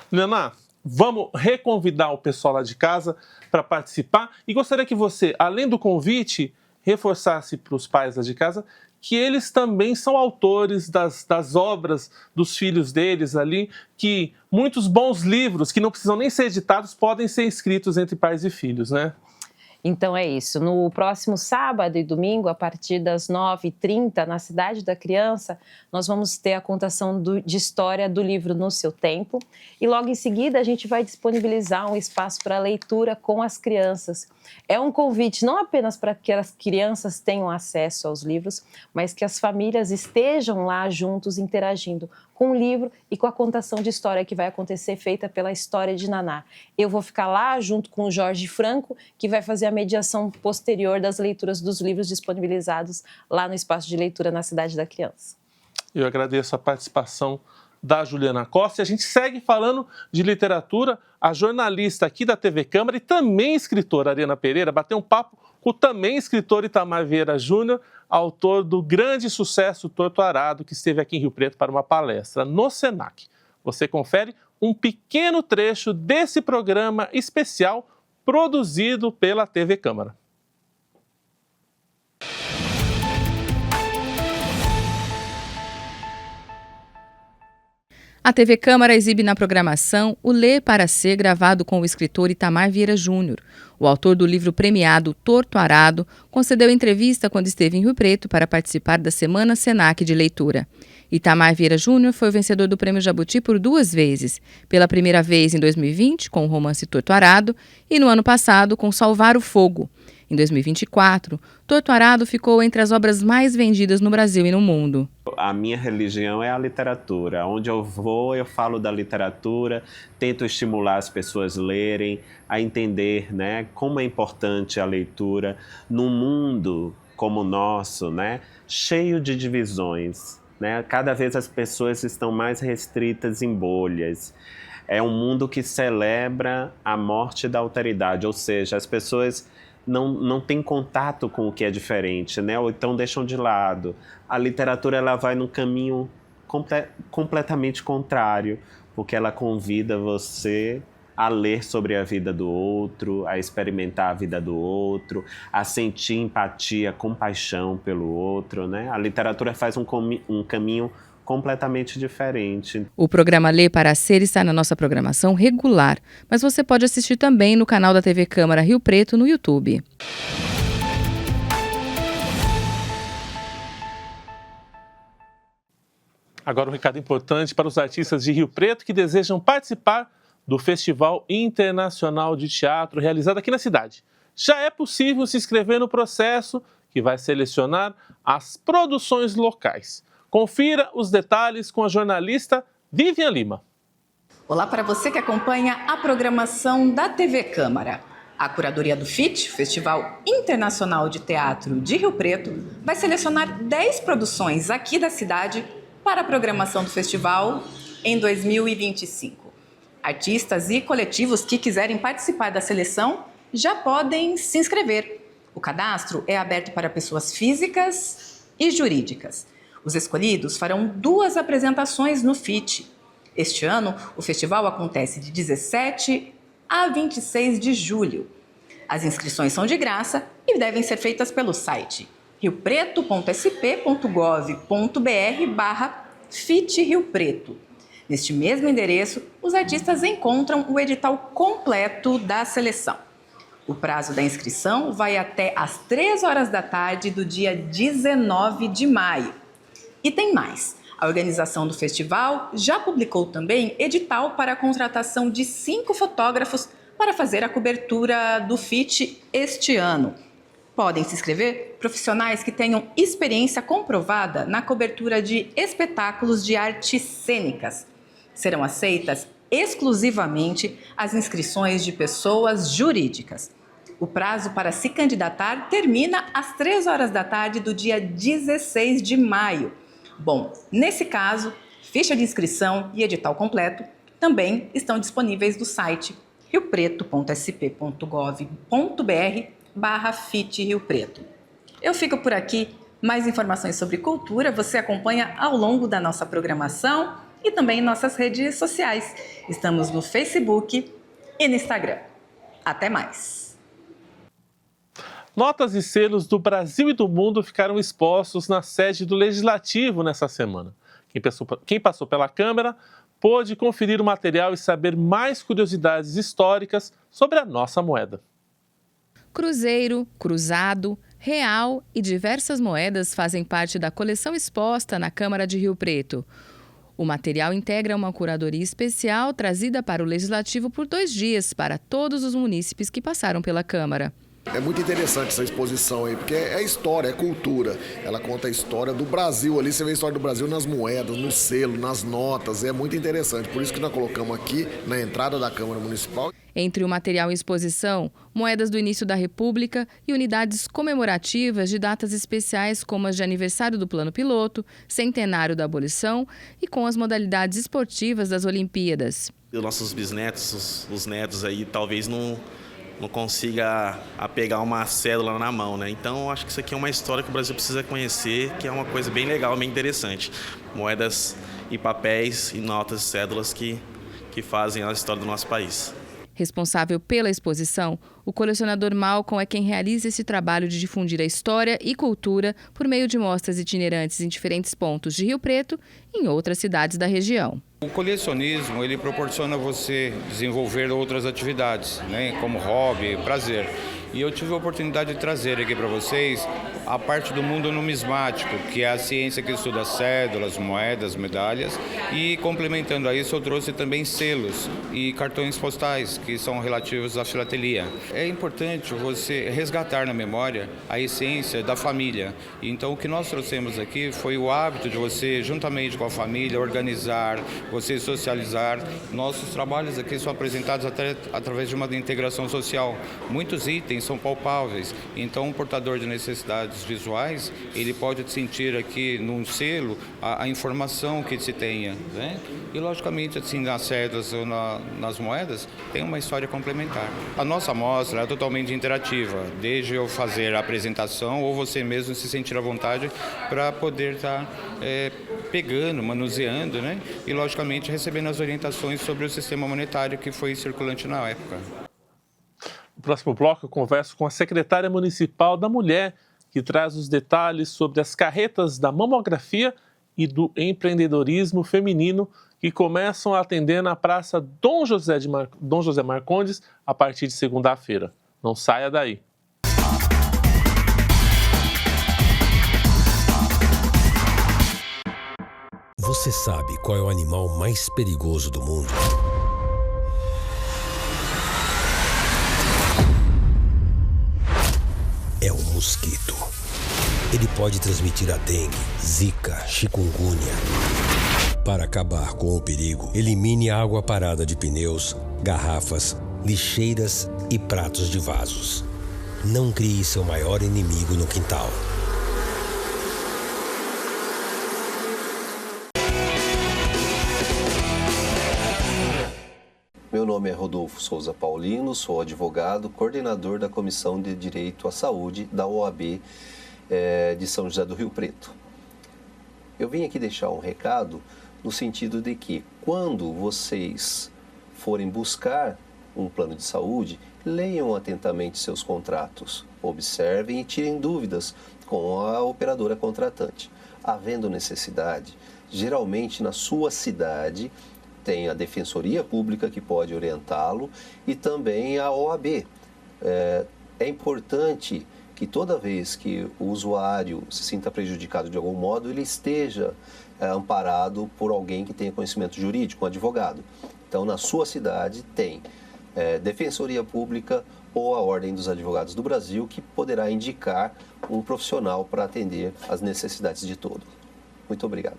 Liliana, vamos reconvidar o pessoal lá de casa para participar. E gostaria que você, além do convite, reforçasse para os pais lá de casa que eles também são autores das obras dos filhos deles ali, que muitos bons livros, que não precisam nem ser editados, podem ser escritos entre pais e filhos, né? Então é isso. No próximo sábado e domingo, a partir das 9h30, na Cidade da Criança, nós vamos ter a contação de história do livro No Seu Tempo. E logo em seguida, a gente vai disponibilizar um espaço para leitura com as crianças. É um convite não apenas para que as crianças tenham acesso aos livros, mas que as famílias estejam lá juntos interagindo com o livro e com a contação de história que vai acontecer, feita pela História de Naná. Eu vou ficar lá junto com o Jorge Franco, que vai fazer a mediação posterior das leituras dos livros disponibilizados lá no espaço de leitura na Cidade da Criança. Eu agradeço a participação da Juliana Costa. E a gente segue falando de literatura. A jornalista aqui da TV Câmara e também escritora Ariana Pereira bateu um papo com o também escritor Itamar Vieira Júnior, autor do grande sucesso Torto Arado, que esteve aqui em Rio Preto para uma palestra no Senac. Você confere um pequeno trecho desse programa especial produzido pela TV Câmara. A TV Câmara exibe na programação o Lê para Ser, gravado com o escritor Itamar Vieira Júnior. O autor do livro premiado Torto Arado concedeu entrevista quando esteve em Rio Preto para participar da Semana Senac de Leitura. Itamar Vieira Júnior foi o vencedor do Prêmio Jabuti por 2 vezes. Pela primeira vez em 2020, com o romance Torto Arado, e no ano passado, com Salvar o Fogo. Em 2024, Torto Arado ficou entre as obras mais vendidas no Brasil e no mundo. A minha religião é a literatura. Onde eu vou, eu falo da literatura, tento estimular as pessoas a lerem, a entender, né, como é importante a leitura num mundo como o nosso, né, cheio de divisões. Né? Cada vez as pessoas estão mais restritas em bolhas. É um mundo que celebra a morte da alteridade, ou seja, as pessoas não têm contato com o que é diferente, né? Ou então deixam de lado. A literatura ela vai num caminho completamente contrário, porque ela convida você a ler sobre a vida do outro, a experimentar a vida do outro, a sentir empatia, compaixão pelo outro, né? A literatura faz um caminho completamente diferente. O programa Lê para Ser está na nossa programação regular, mas você pode assistir também no canal da TV Câmara Rio Preto no YouTube. Agora um recado importante para os artistas de Rio Preto que desejam participar do Festival Internacional de Teatro realizado aqui na cidade. Já é possível se inscrever no processo que vai selecionar as produções locais. Confira os detalhes com a jornalista Vivian Lima. Olá para você que acompanha a programação da TV Câmara. A curadoria do FIT, Festival Internacional de Teatro de Rio Preto, vai selecionar 10 produções aqui da cidade para a programação do festival em 2025. Artistas e coletivos que quiserem participar da seleção já podem se inscrever. O cadastro é aberto para pessoas físicas e jurídicas. Os escolhidos farão 2 apresentações no FIT. Este ano, o festival acontece de 17 a 26 de julho. As inscrições são de graça e devem ser feitas pelo site riopreto.sp.gov.br/FIT Rio Preto. Neste mesmo endereço, os artistas encontram o edital completo da seleção. O prazo da inscrição vai até às 3 horas da tarde do dia 19 de maio. E tem mais. A organização do festival já publicou também edital para a contratação de 5 fotógrafos para fazer a cobertura do FIT este ano. Podem se inscrever profissionais que tenham experiência comprovada na cobertura de espetáculos de artes cênicas. Serão aceitas exclusivamente as inscrições de pessoas jurídicas. O prazo para se candidatar termina às 3 horas da tarde do dia 16 de maio. Bom, nesse caso, ficha de inscrição e edital completo também estão disponíveis no site riopreto.sp.gov.br/FIT Rio Preto. Eu fico por aqui. Mais informações sobre cultura você acompanha ao longo da nossa programação e também em nossas redes sociais. Estamos no Facebook e no Instagram. Até mais! Notas e selos do Brasil e do mundo ficaram expostos na sede do Legislativo nessa semana. Quem passou pela Câmara pôde conferir o material e saber mais curiosidades históricas sobre a nossa moeda. Cruzeiro, cruzado, real e diversas moedas fazem parte da coleção exposta na Câmara de Rio Preto. O material integra uma curadoria especial trazida para o Legislativo por 2 dias para todos os munícipes que passaram pela Câmara. É muito interessante essa exposição aí, porque é história, é cultura. Ela conta a história do Brasil ali, você vê a história do Brasil nas moedas, no selo, nas notas, é muito interessante. Por isso que nós colocamos aqui na entrada da Câmara Municipal. Entre o material em exposição, moedas do início da República e unidades comemorativas de datas especiais como as de aniversário do Plano Piloto, centenário da abolição e com as modalidades esportivas das Olimpíadas. Os nossos bisnetos, os netos aí, talvez não consiga pegar uma cédula na mão, né? Então, acho que isso aqui é uma história que o Brasil precisa conhecer, que é uma coisa bem legal, bem interessante. Moedas e papéis e notas e cédulas que fazem a história do nosso país. Responsável pela exposição, o colecionador Malcolm é quem realiza esse trabalho de difundir a história e cultura por meio de mostras itinerantes em diferentes pontos de Rio Preto e em outras cidades da região. O colecionismo, ele proporciona você desenvolver outras atividades, né, como hobby, prazer. E eu tive a oportunidade de trazer aqui para vocês a parte do mundo numismático, que é a ciência que estuda cédulas, moedas, medalhas. E complementando a isso, eu trouxe também selos e cartões postais, que são relativos à filatelia. É importante você resgatar na memória a essência da família. Então, o que nós trouxemos aqui foi o hábito de você, juntamente com a família, organizar, você socializar. Nossos trabalhos aqui são apresentados até através de uma integração social. Muitos itens são palpáveis, então um portador de necessidades visuais, ele pode sentir aqui num selo a informação que se tenha, né? E logicamente assim nas cédulas ou nas moedas tem uma história complementar. A nossa amostra é totalmente interativa, desde eu fazer a apresentação ou você mesmo se sentir à vontade para poder estar pegando, manuseando, né? E logicamente recebendo as orientações sobre o sistema monetário que foi circulante na época. No próximo bloco, eu converso com a secretária municipal da Mulher, que traz os detalhes sobre as carretas da mamografia e do empreendedorismo feminino que começam a atender na Praça Dom José Marcondes a partir de segunda-feira. Não saia daí. Você sabe qual é o animal mais perigoso do mundo? É o mosquito. Ele pode transmitir a dengue, zika, chikungunya. Para acabar com o perigo, elimine a água parada de pneus, garrafas, lixeiras e pratos de vasos. Não crie seu maior inimigo no quintal. Meu nome é Rodolfo Souza Paulino, sou advogado, coordenador da Comissão de Direito à Saúde da OAB de São José do Rio Preto. Eu vim aqui deixar um recado no sentido de que, quando vocês forem buscar um plano de saúde, leiam atentamente seus contratos, observem e tirem dúvidas com a operadora contratante. Havendo necessidade, geralmente na sua cidade, tem a Defensoria Pública que pode orientá-lo e também a OAB. É importante que toda vez que o usuário se sinta prejudicado de algum modo, ele esteja amparado por alguém que tenha conhecimento jurídico, um advogado. Então, na sua cidade tem Defensoria Pública ou a Ordem dos Advogados do Brasil, que poderá indicar um profissional para atender às necessidades de todos. Muito obrigado.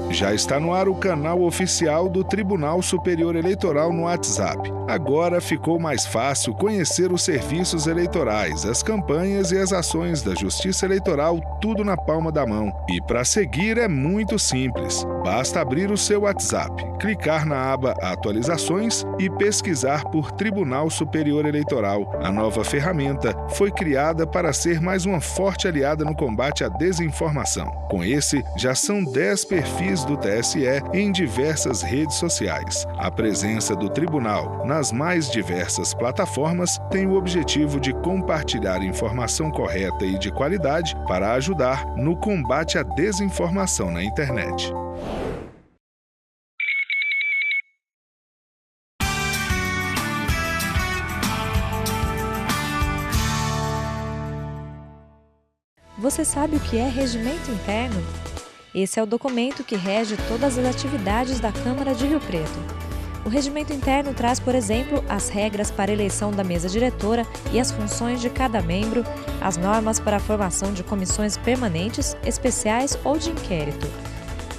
Já está no ar o canal oficial do Tribunal Superior Eleitoral no WhatsApp. Agora ficou mais fácil conhecer os serviços eleitorais, as campanhas e as ações da Justiça Eleitoral, tudo na palma da mão. E para seguir é muito simples. Basta abrir o seu WhatsApp, clicar na aba Atualizações e pesquisar por Tribunal Superior Eleitoral. A nova ferramenta foi criada para ser mais uma forte aliada no combate à desinformação. Com esse, já são 10 perfis do TSE em diversas redes sociais. A presença do tribunal nas mais diversas plataformas tem o objetivo de compartilhar informação correta e de qualidade para ajudar no combate à desinformação na internet. Você sabe o que é regimento interno? Esse é o documento que rege todas as atividades da Câmara de Rio Preto. O regimento interno traz, por exemplo, as regras para a eleição da mesa diretora e as funções de cada membro, as normas para a formação de comissões permanentes, especiais ou de inquérito,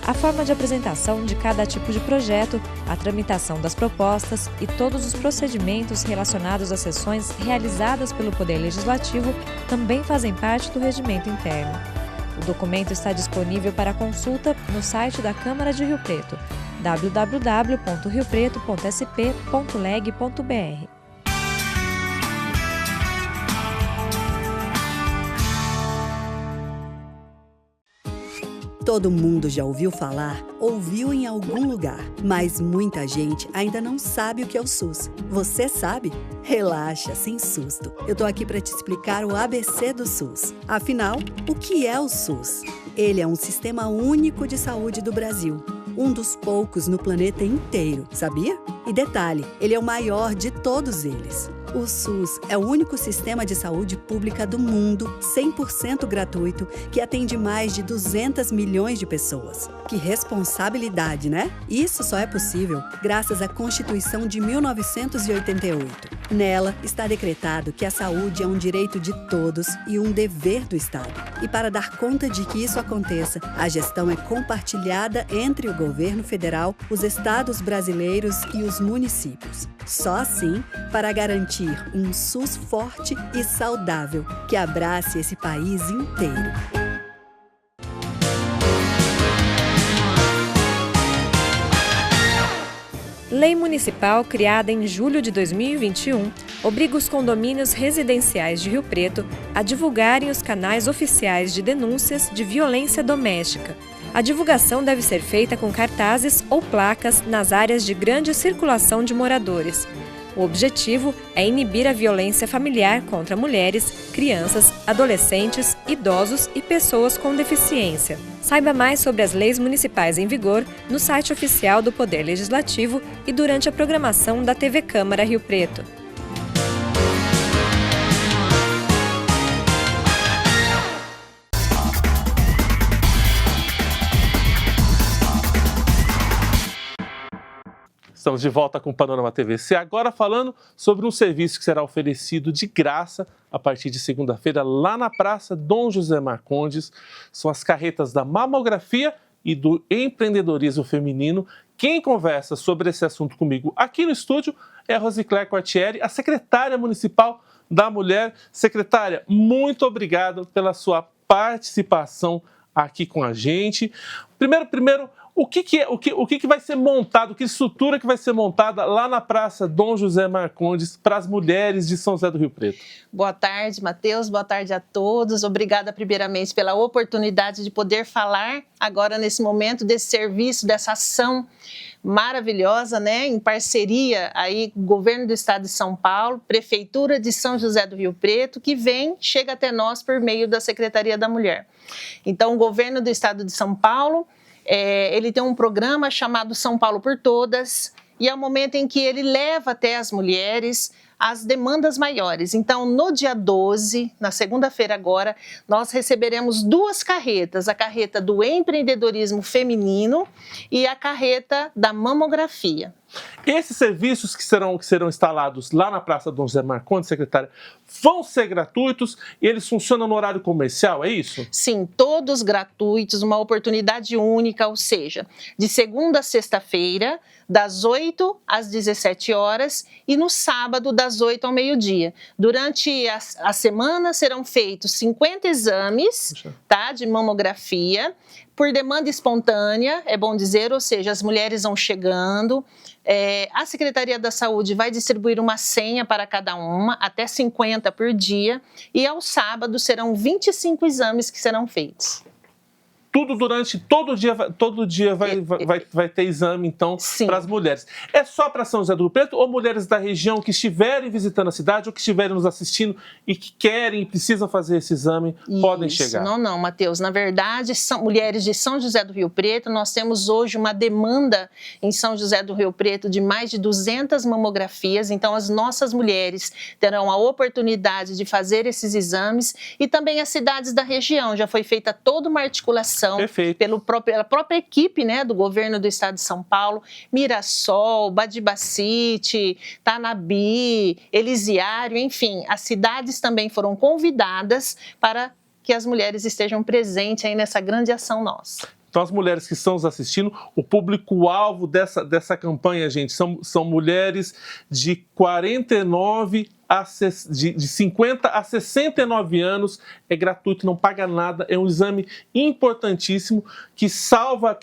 a forma de apresentação de cada tipo de projeto, a tramitação das propostas e todos os procedimentos relacionados às sessões realizadas pelo Poder Legislativo também fazem parte do regimento interno. O documento está disponível para consulta no site da Câmara de Rio Preto, www.riopreto.sp.leg.br. Todo mundo já ouviu falar, ouviu em algum lugar, mas muita gente ainda não sabe o que é o SUS. Você sabe? Relaxa, sem susto. Eu tô aqui para te explicar o ABC do SUS. Afinal, o que é o SUS? Ele é um sistema único de saúde do Brasil. Um dos poucos no planeta inteiro, sabia? E detalhe, ele é o maior de todos eles. O SUS é o único sistema de saúde pública do mundo, 100% gratuito, que atende mais de 200 milhões de pessoas. Que responsabilidade, né? Isso só é possível graças à Constituição de 1988. Nela está decretado que a saúde é um direito de todos e um dever do Estado. E para dar conta de que isso aconteça, a gestão é compartilhada entre o governo federal, os estados brasileiros e os municípios. Só assim para garantir um SUS forte e saudável que abrace esse país inteiro. Lei municipal criada em julho de 2021 obriga os condomínios residenciais de Rio Preto a divulgarem os canais oficiais de denúncias de violência doméstica. A divulgação deve ser feita com cartazes ou placas nas áreas de grande circulação de moradores. O objetivo é inibir a violência familiar contra mulheres, crianças, adolescentes, idosos e pessoas com deficiência. Saiba mais sobre as leis municipais em vigor no site oficial do Poder Legislativo e durante a programação da TV Câmara Rio Preto. Estamos de volta com o Panorama TVC, agora falando sobre um serviço que será oferecido de graça a partir de segunda-feira lá na Praça Dom José Marcondes. São as carretas da mamografia e do empreendedorismo feminino. Quem conversa sobre esse assunto comigo aqui no estúdio é a Rosicléia Quartieri, a secretária municipal da Mulher. Secretária, muito obrigado pela sua participação aqui com a gente. Primeiro, o que vai ser montado, que estrutura que vai ser montada lá na Praça Dom José Marcondes para as mulheres de São José do Rio Preto? Boa tarde, Matheus. Boa tarde a todos. Obrigada, primeiramente, pela oportunidade de poder falar agora, nesse momento, desse serviço, dessa ação maravilhosa, né, em parceria aí com o Governo do Estado de São Paulo, Prefeitura de São José do Rio Preto, que chega até nós por meio da Secretaria da Mulher. Então, o Governo do Estado de São Paulo, ele tem um programa chamado São Paulo por Todas, e é o momento em que ele leva até as mulheres as demandas maiores. Então, no dia 12, na segunda-feira agora, nós receberemos 2 carretas, a carreta do empreendedorismo feminino e a carreta da mamografia. Esses serviços que serão instalados lá na Praça Dom José Marcondes, secretária, vão ser gratuitos e eles funcionam no horário comercial, é isso? Sim, todos gratuitos, uma oportunidade única, ou seja, de segunda a sexta-feira, das 8 às 17 horas e no sábado, das 8 ao meio-dia. Durante a semana serão feitos 50 exames, tá, de mamografia, por demanda espontânea, é bom dizer, ou seja, as mulheres vão chegando. A Secretaria da Saúde vai distribuir uma senha para cada uma, até 50 por dia, e ao sábado serão 25 exames que serão feitos. Tudo todo dia vai ter exame, então, para as mulheres. É só para São José do Rio Preto ou mulheres da região que estiverem visitando a cidade ou que estiverem nos assistindo e que querem e precisam fazer esse exame, podem chegar? Não, Matheus. Na verdade, são mulheres de São José do Rio Preto. Nós temos hoje uma demanda em São José do Rio Preto de mais de 200 mamografias. Então, as nossas mulheres terão a oportunidade de fazer esses exames e também as cidades da região. Já foi feita toda uma articulação população, pela própria equipe, né, do governo do estado de São Paulo, Mirassol, Badibacite, Tanabi, Elisiário, enfim, as cidades também foram convidadas para que as mulheres estejam presentes aí nessa grande ação nossa. Então, as mulheres que estão nos assistindo, o público-alvo dessa campanha, gente, são mulheres de 50 a 69 anos, é gratuito, não paga nada, é um exame importantíssimo que salva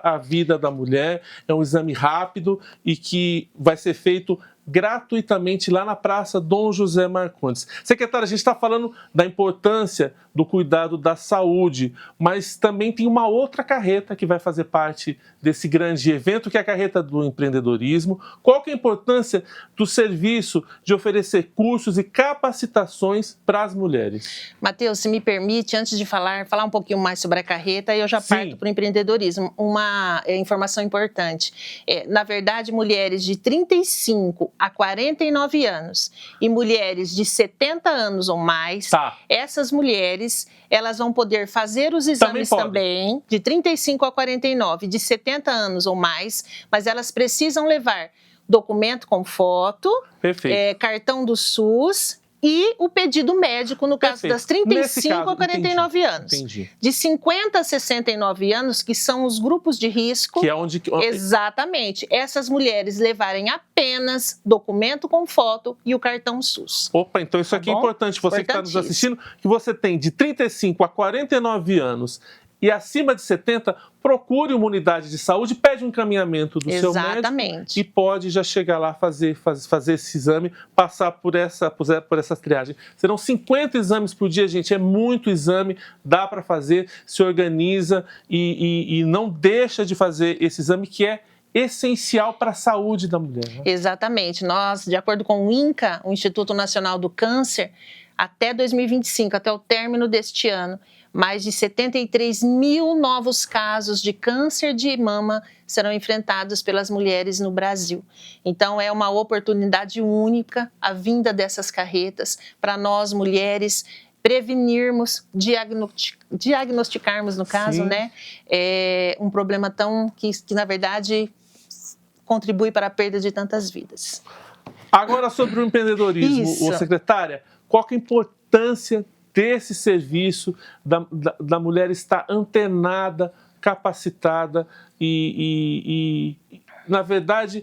a vida da mulher, é um exame rápido e que vai ser feito gratuitamente lá na Praça Dom José Marcondes. Secretária, a gente está falando da importância do cuidado da saúde, mas também tem uma outra carreta que vai fazer parte desse grande evento, que é a carreta do empreendedorismo. Qual que é a importância do serviço de oferecer cursos e capacitações para as mulheres? Matheus, se me permite, antes de falar um pouquinho mais sobre a carreta, eu já parto para o empreendedorismo. Uma informação importante. Na verdade, mulheres de 35 a 49 anos e mulheres de 70 anos ou mais, essas mulheres, elas vão poder fazer os exames também, de 35 a 49, de 70 anos ou mais, mas elas precisam levar documento com foto, cartão do SUS e o pedido médico no caso das 35 a 49 anos. Entendi. De 50 a 69 anos, que são os grupos de risco. Que é onde... Exatamente. Essas mulheres levarem apenas documento com foto e o cartão SUS. Opa, então isso aqui é importante. Você que está nos assistindo, que você tem de 35 a 49 anos e acima de 70, procure uma unidade de saúde, pede um encaminhamento do seu médico e pode já chegar lá fazer esse exame, passar por essa triagem. Serão 50 exames por dia, gente, é muito exame, dá para fazer, se organiza e não deixa de fazer esse exame que é essencial para a saúde da mulher. Né? Exatamente. Nós, de acordo com o INCA, o Instituto Nacional do Câncer, até 2025, até o término deste ano, mais de 73 mil novos casos de câncer de mama serão enfrentados pelas mulheres no Brasil. Então, é uma oportunidade única a vinda dessas carretas para nós, mulheres, prevenirmos, diagnosticarmos, no caso, né, um problema que, na verdade, contribui para a perda de tantas vidas. Agora, sobre o empreendedorismo, secretária, qual que é a importância desse serviço, da mulher estar antenada, capacitada e na verdade,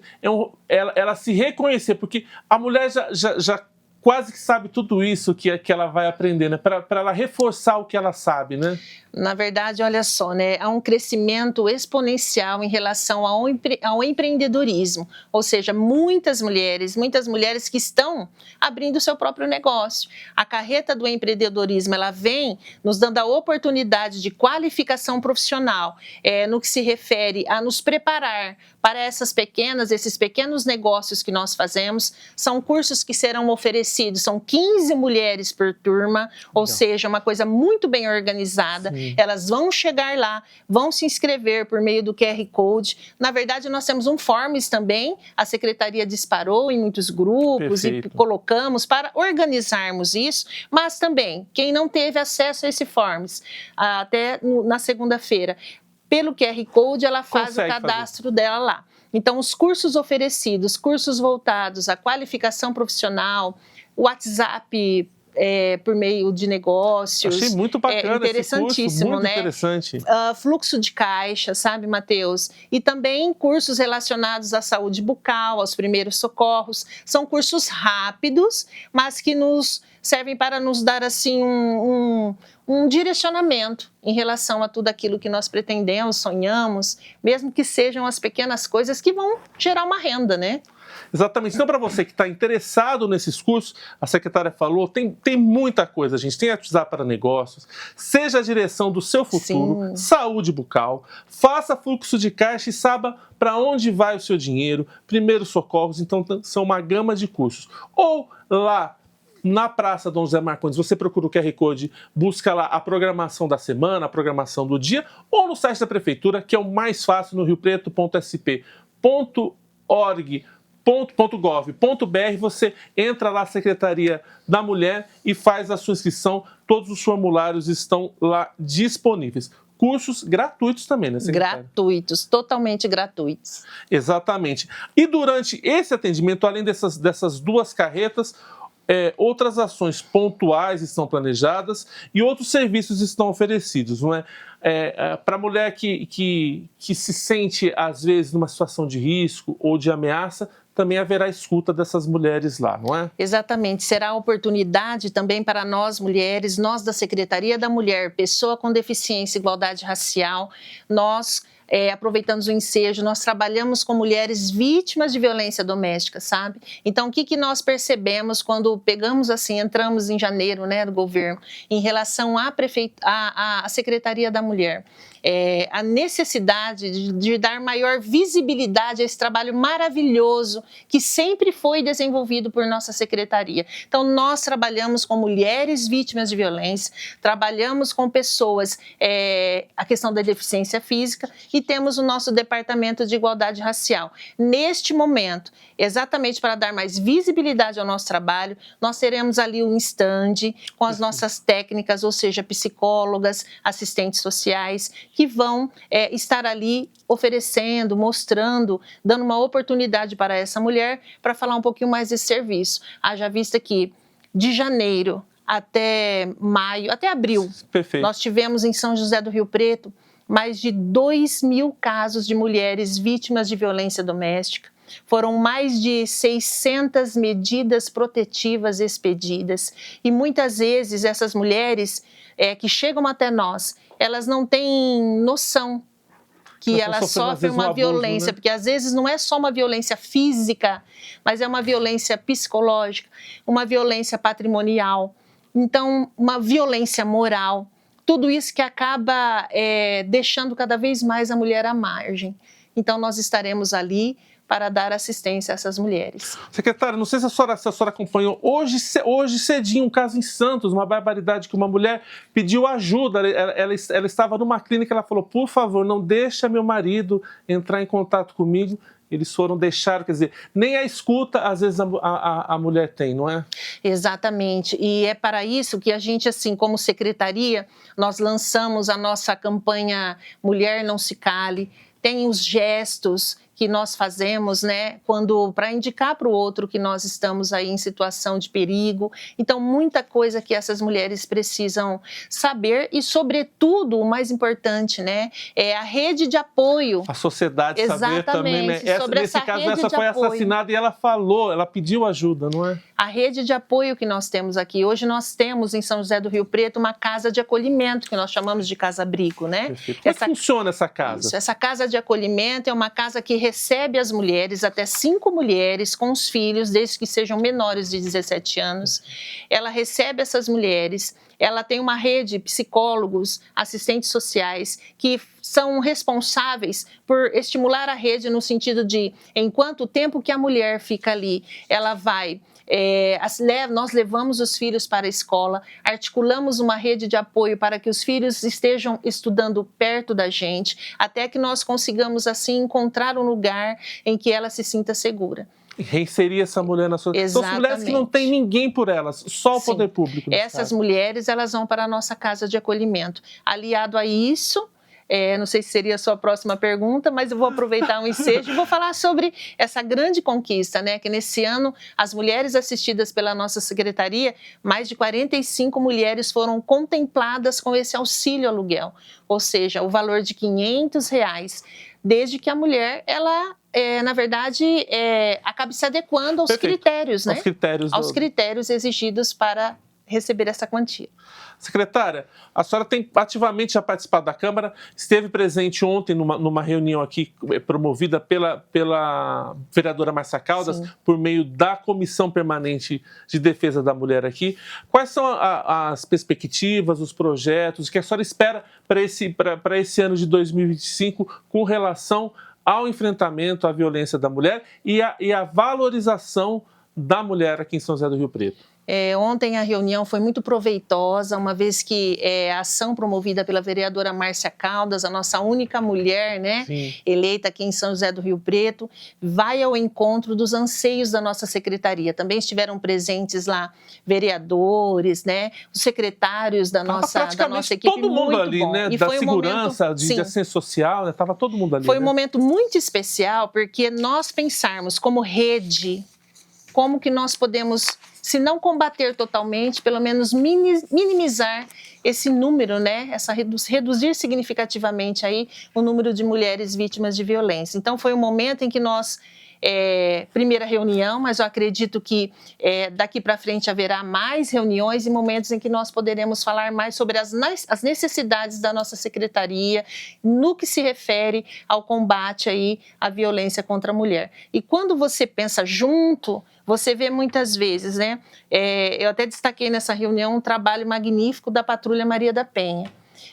ela se reconhecer, porque a mulher já quase que sabe tudo isso que ela vai aprender, né? Para ela reforçar o que ela sabe, né? Na verdade, olha só, né? Há um crescimento exponencial em relação ao empreendedorismo, ou seja, muitas mulheres que estão abrindo o seu próprio negócio. A carreta do empreendedorismo, ela vem nos dando a oportunidade de qualificação profissional, no que se refere a nos preparar para esses pequenos negócios que nós fazemos. São cursos que serão oferecidos, são 15 mulheres por turma, ou seja, uma coisa muito bem organizada. Elas vão chegar lá, vão se inscrever por meio do QR Code. Na verdade, nós temos um Forms também, a Secretaria disparou em muitos grupos e colocamos para organizarmos isso, mas também, quem não teve acesso a esse Forms, até na segunda-feira, pelo QR Code, ela faz o cadastro dela lá. Então, os cursos oferecidos, cursos voltados à qualificação profissional, WhatsApp por meio de negócios. Achei muito bacana interessantíssimo, esse curso, muito né? interessante. Fluxo de caixa, sabe, Matheus? E também cursos relacionados à saúde bucal, aos primeiros socorros. São cursos rápidos, mas que nos servem para nos dar assim um direcionamento em relação a tudo aquilo que nós pretendemos, sonhamos, mesmo que sejam as pequenas coisas que vão gerar uma renda, né? Exatamente. Então, para você que está interessado nesses cursos, a secretária falou, tem muita coisa, gente. Tem WhatsApp para negócios, seja a direção do seu futuro, saúde bucal, faça fluxo de caixa e saiba para onde vai o seu dinheiro, primeiros socorros. Então, são uma gama de cursos. Ou lá na Praça Dom José Marcondes, você procura o QR Code, busca lá a programação da semana, a programação do dia, ou no site da Prefeitura, que é o mais fácil, no riopreto.sp.org.gov.br, você entra lá, Secretaria da Mulher, e faz a sua inscrição. Todos os formulários estão lá disponíveis. cursos gratuitos também, né, secretária? Gratuitos, totalmente gratuitos. Exatamente. E durante esse atendimento, além dessas 2 carretas, outras ações pontuais estão planejadas e outros serviços estão oferecidos, não é? Para a mulher que se sente, às vezes, numa situação de risco ou de ameaça, também haverá escuta dessas mulheres lá, não é? Exatamente. Será oportunidade também para nós mulheres, nós da Secretaria da Mulher, Pessoa com Deficiência e Igualdade Racial, nós... aproveitando o ensejo, nós trabalhamos com mulheres vítimas de violência doméstica, sabe? Então, o que nós percebemos quando pegamos assim, entramos em janeiro, né, do governo, em relação à Secretaria da Mulher? A necessidade de dar maior visibilidade a esse trabalho maravilhoso que sempre foi desenvolvido por nossa secretaria. Então, nós trabalhamos com mulheres vítimas de violência, trabalhamos com pessoas, a questão da deficiência física, e temos o nosso Departamento de Igualdade Racial. Neste momento, exatamente para dar mais visibilidade ao nosso trabalho, nós teremos ali um stand com as nossas técnicas, ou seja, psicólogas, assistentes sociais, que vão estar ali oferecendo, mostrando, dando uma oportunidade para essa mulher para falar um pouquinho mais desse serviço. Haja vista que de janeiro até maio, até abril, Perfeito. Nós tivemos em São José do Rio Preto mais de 2.000 casos de mulheres vítimas de violência doméstica. Foram mais de 600 medidas protetivas expedidas e muitas vezes essas mulheres que chegam até nós, elas não têm noção que elas sofrem uma violência, né? Porque às vezes não é só uma violência física, mas é uma violência psicológica, uma violência patrimonial, então uma violência moral. Tudo isso que acaba deixando cada vez mais a mulher à margem. Então, nós estaremos ali para dar assistência a essas mulheres. Secretária, não sei se a senhora acompanhou, hoje cedinho um caso em Santos, uma barbaridade que uma mulher pediu ajuda, ela estava numa clínica, ela falou, por favor, não deixa meu marido entrar em contato comigo. Eles foram deixar, quer dizer, nem a escuta às vezes a mulher tem, não é? Exatamente, e é para isso que a gente, assim, como secretaria, nós lançamos a nossa campanha Mulher Não Se Cale, tem os gestos que nós fazemos, né, para indicar para o outro que nós estamos aí em situação de perigo. Então, muita coisa que essas mulheres precisam saber e, sobretudo, o mais importante, né, é a rede de apoio. A sociedade saber também, né? Nesse caso, essa foi assassinada e ela falou, ela pediu ajuda, não é? A rede de apoio que nós temos aqui. Hoje nós temos em São José do Rio Preto uma casa de acolhimento, que nós chamamos de Casa Abrigo, né? Perfeito. Como é que funciona essa casa? Isso, essa casa de acolhimento é uma casa que recebe as mulheres, até 5 mulheres com os filhos, desde que sejam menores de 17 anos. Ela recebe essas mulheres, ela tem uma rede de psicólogos, assistentes sociais, que são responsáveis por estimular a rede no sentido de, enquanto o tempo que a mulher fica ali, ela vai... nós levamos os filhos para a escola, articulamos uma rede de apoio para que os filhos estejam estudando perto da gente, até que nós consigamos, assim, encontrar um lugar em que ela se sinta segura. Reinserir essa mulher na sua... Exatamente. São mulheres que não tem ninguém por elas, só o poder público. Essas mulheres, elas vão para a nossa casa de acolhimento. Aliado a isso... não sei se seria a sua próxima pergunta, mas eu vou aproveitar o ensejo e vou falar sobre essa grande conquista, né? Que nesse ano, as mulheres assistidas pela nossa secretaria, mais de 45 mulheres foram contempladas com esse auxílio aluguel, ou seja, o valor de R$500, desde que a mulher, ela... na verdade, acabe se adequando aos critérios, né? Aos critérios exigidos para receber essa quantia. Secretária, a senhora tem ativamente já participado da Câmara, esteve presente ontem numa reunião aqui promovida pela vereadora Márcia Caldas, sim, por meio da Comissão Permanente de Defesa da Mulher aqui. Quais são as perspectivas, os projetos, o que a senhora espera para esse ano de 2025 com relação ao enfrentamento à violência da mulher e a valorização da mulher aqui em São José do Rio Preto? Ontem a reunião foi muito proveitosa, uma vez que a ação promovida pela vereadora Márcia Caldas, a nossa única mulher, né, eleita aqui em São José do Rio Preto, vai ao encontro dos anseios da nossa secretaria. Também estiveram presentes lá vereadores, né, os secretários da nossa equipe. Todo mundo ali, bom. Né, e da segurança, de assistência social, estava, né, todo mundo ali. Foi um momento muito especial, porque nós pensarmos como rede, como que nós podemos, se não combater totalmente, pelo menos minimizar esse número, né? Reduzir significativamente aí o número de mulheres vítimas de violência. Então, foi um momento em que nós, primeira reunião, mas eu acredito que daqui para frente haverá mais reuniões e momentos em que nós poderemos falar mais sobre as necessidades da nossa secretaria no que se refere ao combate aí à violência contra a mulher. E quando você pensa junto, você vê muitas vezes, né? Eu até destaquei nessa reunião um trabalho magnífico da Patrulha Maria da Penha.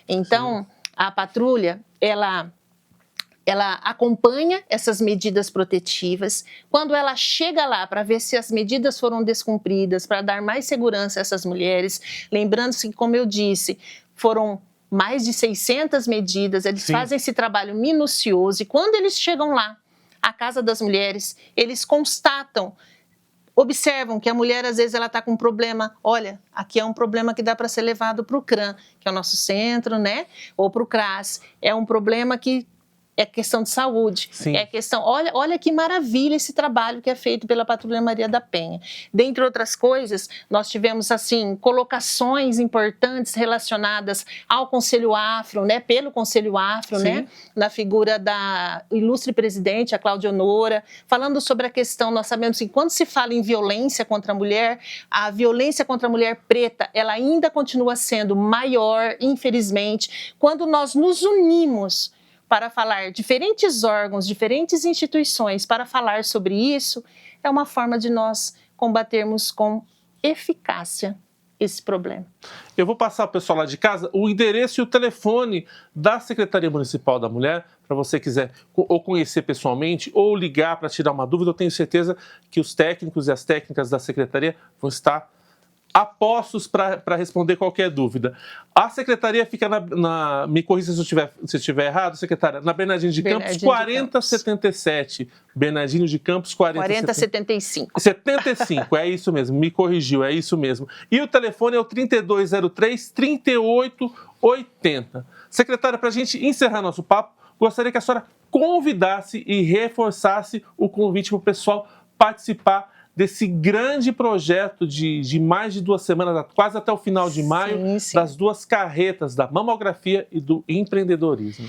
Então, a patrulha, ela acompanha essas medidas protetivas. Quando ela chega lá para ver se as medidas foram descumpridas, para dar mais segurança a essas mulheres, lembrando-se que, como eu disse, foram mais de 600 medidas, eles fazem esse trabalho minucioso e quando eles chegam lá, à Casa das Mulheres, eles constatam, observam que a mulher, às vezes, ela está com um problema. Olha, aqui é um problema que dá para ser levado para o CRAM, que é o nosso centro, né? Ou para o CRAS. É um problema que é questão de saúde. É questão. Olha que maravilha esse trabalho que é feito pela Patrulha Maria da Penha. Dentre outras coisas, nós tivemos, assim, colocações importantes relacionadas ao Conselho Afro, né? Pelo Conselho Afro, né? Na figura da ilustre presidente, a Cláudia Honora, falando sobre a questão, nós sabemos que quando se fala em violência contra a violência contra a mulher preta, ela ainda continua sendo maior, infelizmente, quando nós nos unimos para falar, diferentes órgãos, diferentes instituições, para falar sobre isso, é uma forma de nós combatermos com eficácia esse problema. Eu vou passar para o pessoal lá de casa o endereço e o telefone da Secretaria Municipal da Mulher, para você quiser ou conhecer pessoalmente ou ligar para tirar uma dúvida. Eu tenho certeza que os técnicos e as técnicas da Secretaria vão estar apostos para responder qualquer dúvida. A secretaria fica me corrija se eu estiver errado, secretária, na Bernardino de Campos 4077. Bernardino de Campos 4075. 75, é isso mesmo, me corrigiu, é isso mesmo. E o telefone é o 3203-3880. Secretária, para a gente encerrar nosso papo, gostaria que a senhora convidasse e reforçasse o convite para o pessoal participar desse grande projeto de mais de 2 semanas, quase até o final de maio, das 2 carretas, da mamografia e do empreendedorismo.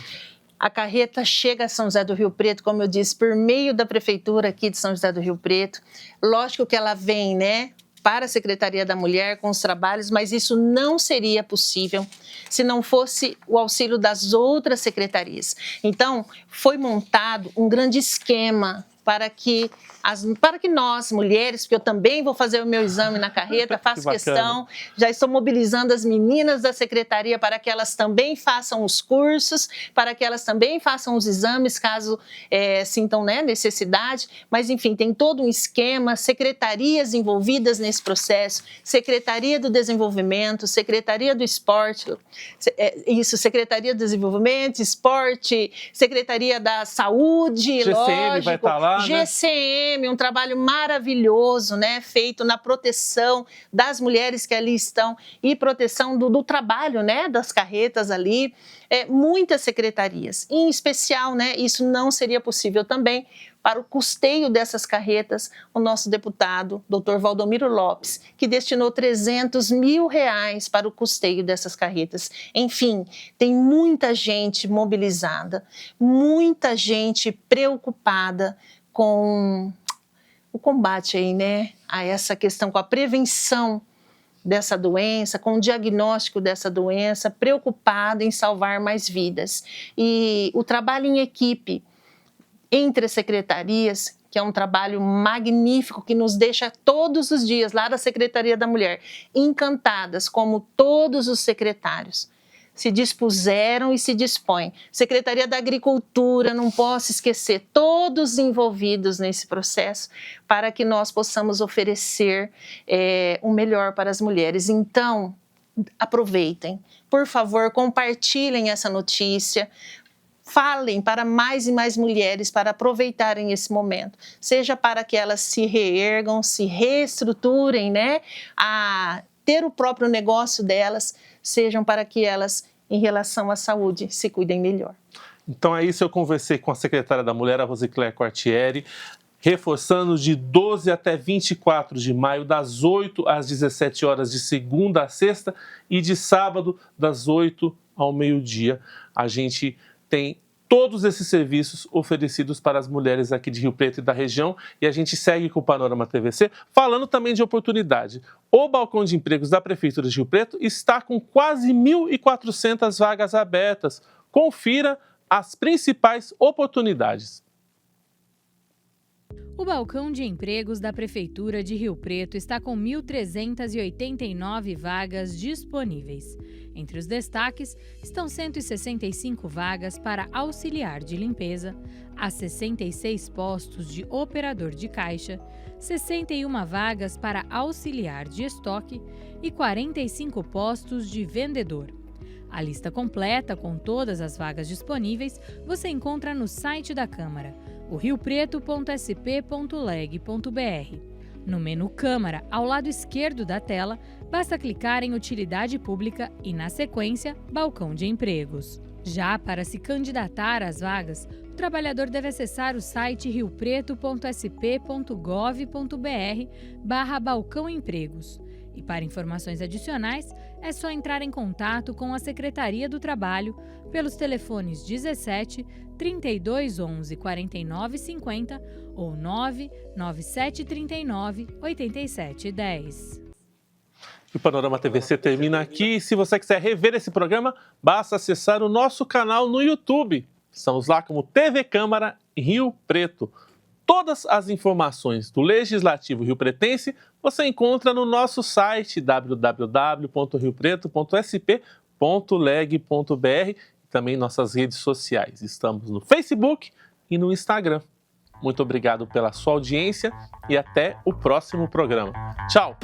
A carreta chega a São José do Rio Preto, como eu disse, por meio da prefeitura aqui de São José do Rio Preto. Lógico que ela vem, né, para a Secretaria da Mulher com os trabalhos, mas isso não seria possível se não fosse o auxílio das outras secretarias. Então, foi montado um grande esquema para que nós, mulheres, porque eu também vou fazer o meu exame na carreta, faço questão, já estou mobilizando as meninas da secretaria para que elas também façam os cursos, para que elas também façam os exames, caso sintam, né, necessidade, mas enfim, tem todo um esquema, secretarias envolvidas nesse processo, Secretaria do Desenvolvimento, Secretaria do Esporte, Secretaria do Desenvolvimento, Esporte, Secretaria da Saúde, GCM lógico, vai estar lá, GCM, um trabalho maravilhoso, né, feito na proteção das mulheres que ali estão e proteção do trabalho, né, das carretas ali, muitas secretarias, em especial, né, isso não seria possível também para o custeio dessas carretas, o nosso deputado, Dr. Valdomiro Lopes, que destinou R$300 mil para o custeio dessas carretas. Enfim, tem muita gente mobilizada, muita gente preocupada com o combate aí, né, a essa questão, com a prevenção dessa doença, com o diagnóstico dessa doença, preocupada em salvar mais vidas. E o trabalho em equipe entre as secretarias, que é um trabalho magnífico que nos deixa todos os dias lá da Secretaria da Mulher encantadas, como todos os secretários. se dispuseram e se dispõem. Secretaria da Agricultura, não posso esquecer, todos envolvidos nesse processo, para que nós possamos oferecer o melhor para as mulheres. Então, aproveitem, por favor, compartilhem essa notícia, falem para mais e mais mulheres para aproveitarem esse momento, seja para que elas se reergam, se reestruturem, né, a ter o próprio negócio delas, sejam para que elas, em relação à saúde, se cuidem melhor. Então é isso, eu conversei com a secretária da Mulher, a Rosicléia Quartieri, reforçando de 12 até 24 de maio, das 8 às 17 horas, de segunda a sexta, e de sábado, das 8 ao meio-dia. A gente tem todos esses serviços oferecidos para as mulheres aqui de Rio Preto e da região, e a gente segue com o Panorama TVC, falando também de oportunidade. O balcão de empregos da Prefeitura de Rio Preto está com quase 1.400 vagas abertas. Confira as principais oportunidades. O balcão de empregos da Prefeitura de Rio Preto está com 1.389 vagas disponíveis. Entre os destaques estão 165 vagas para auxiliar de limpeza, há 66 postos de operador de caixa, 61 vagas para auxiliar de estoque e 45 postos de vendedor. A lista completa com todas as vagas disponíveis você encontra no site da Câmara, o riopreto.sp.leg.br. No menu Câmara, ao lado esquerdo da tela, basta clicar em Utilidade Pública e, na sequência, Balcão de Empregos. Já para se candidatar às vagas, o trabalhador deve acessar o site riopreto.sp.gov.br/balcão empregos. E para informações adicionais, é só entrar em contato com a Secretaria do Trabalho pelos telefones 17 32 11 49 50 ou 997 39 87 10. O Panorama TVC termina aqui. Se você quiser rever esse programa, basta acessar o nosso canal no YouTube. Estamos lá como TV Câmara Rio Preto. Todas as informações do Legislativo riopretense você encontra no nosso site www.riopreto.sp.leg.br e também nossas redes sociais. Estamos no Facebook e no Instagram. Muito obrigado pela sua audiência e até o próximo programa. Tchau!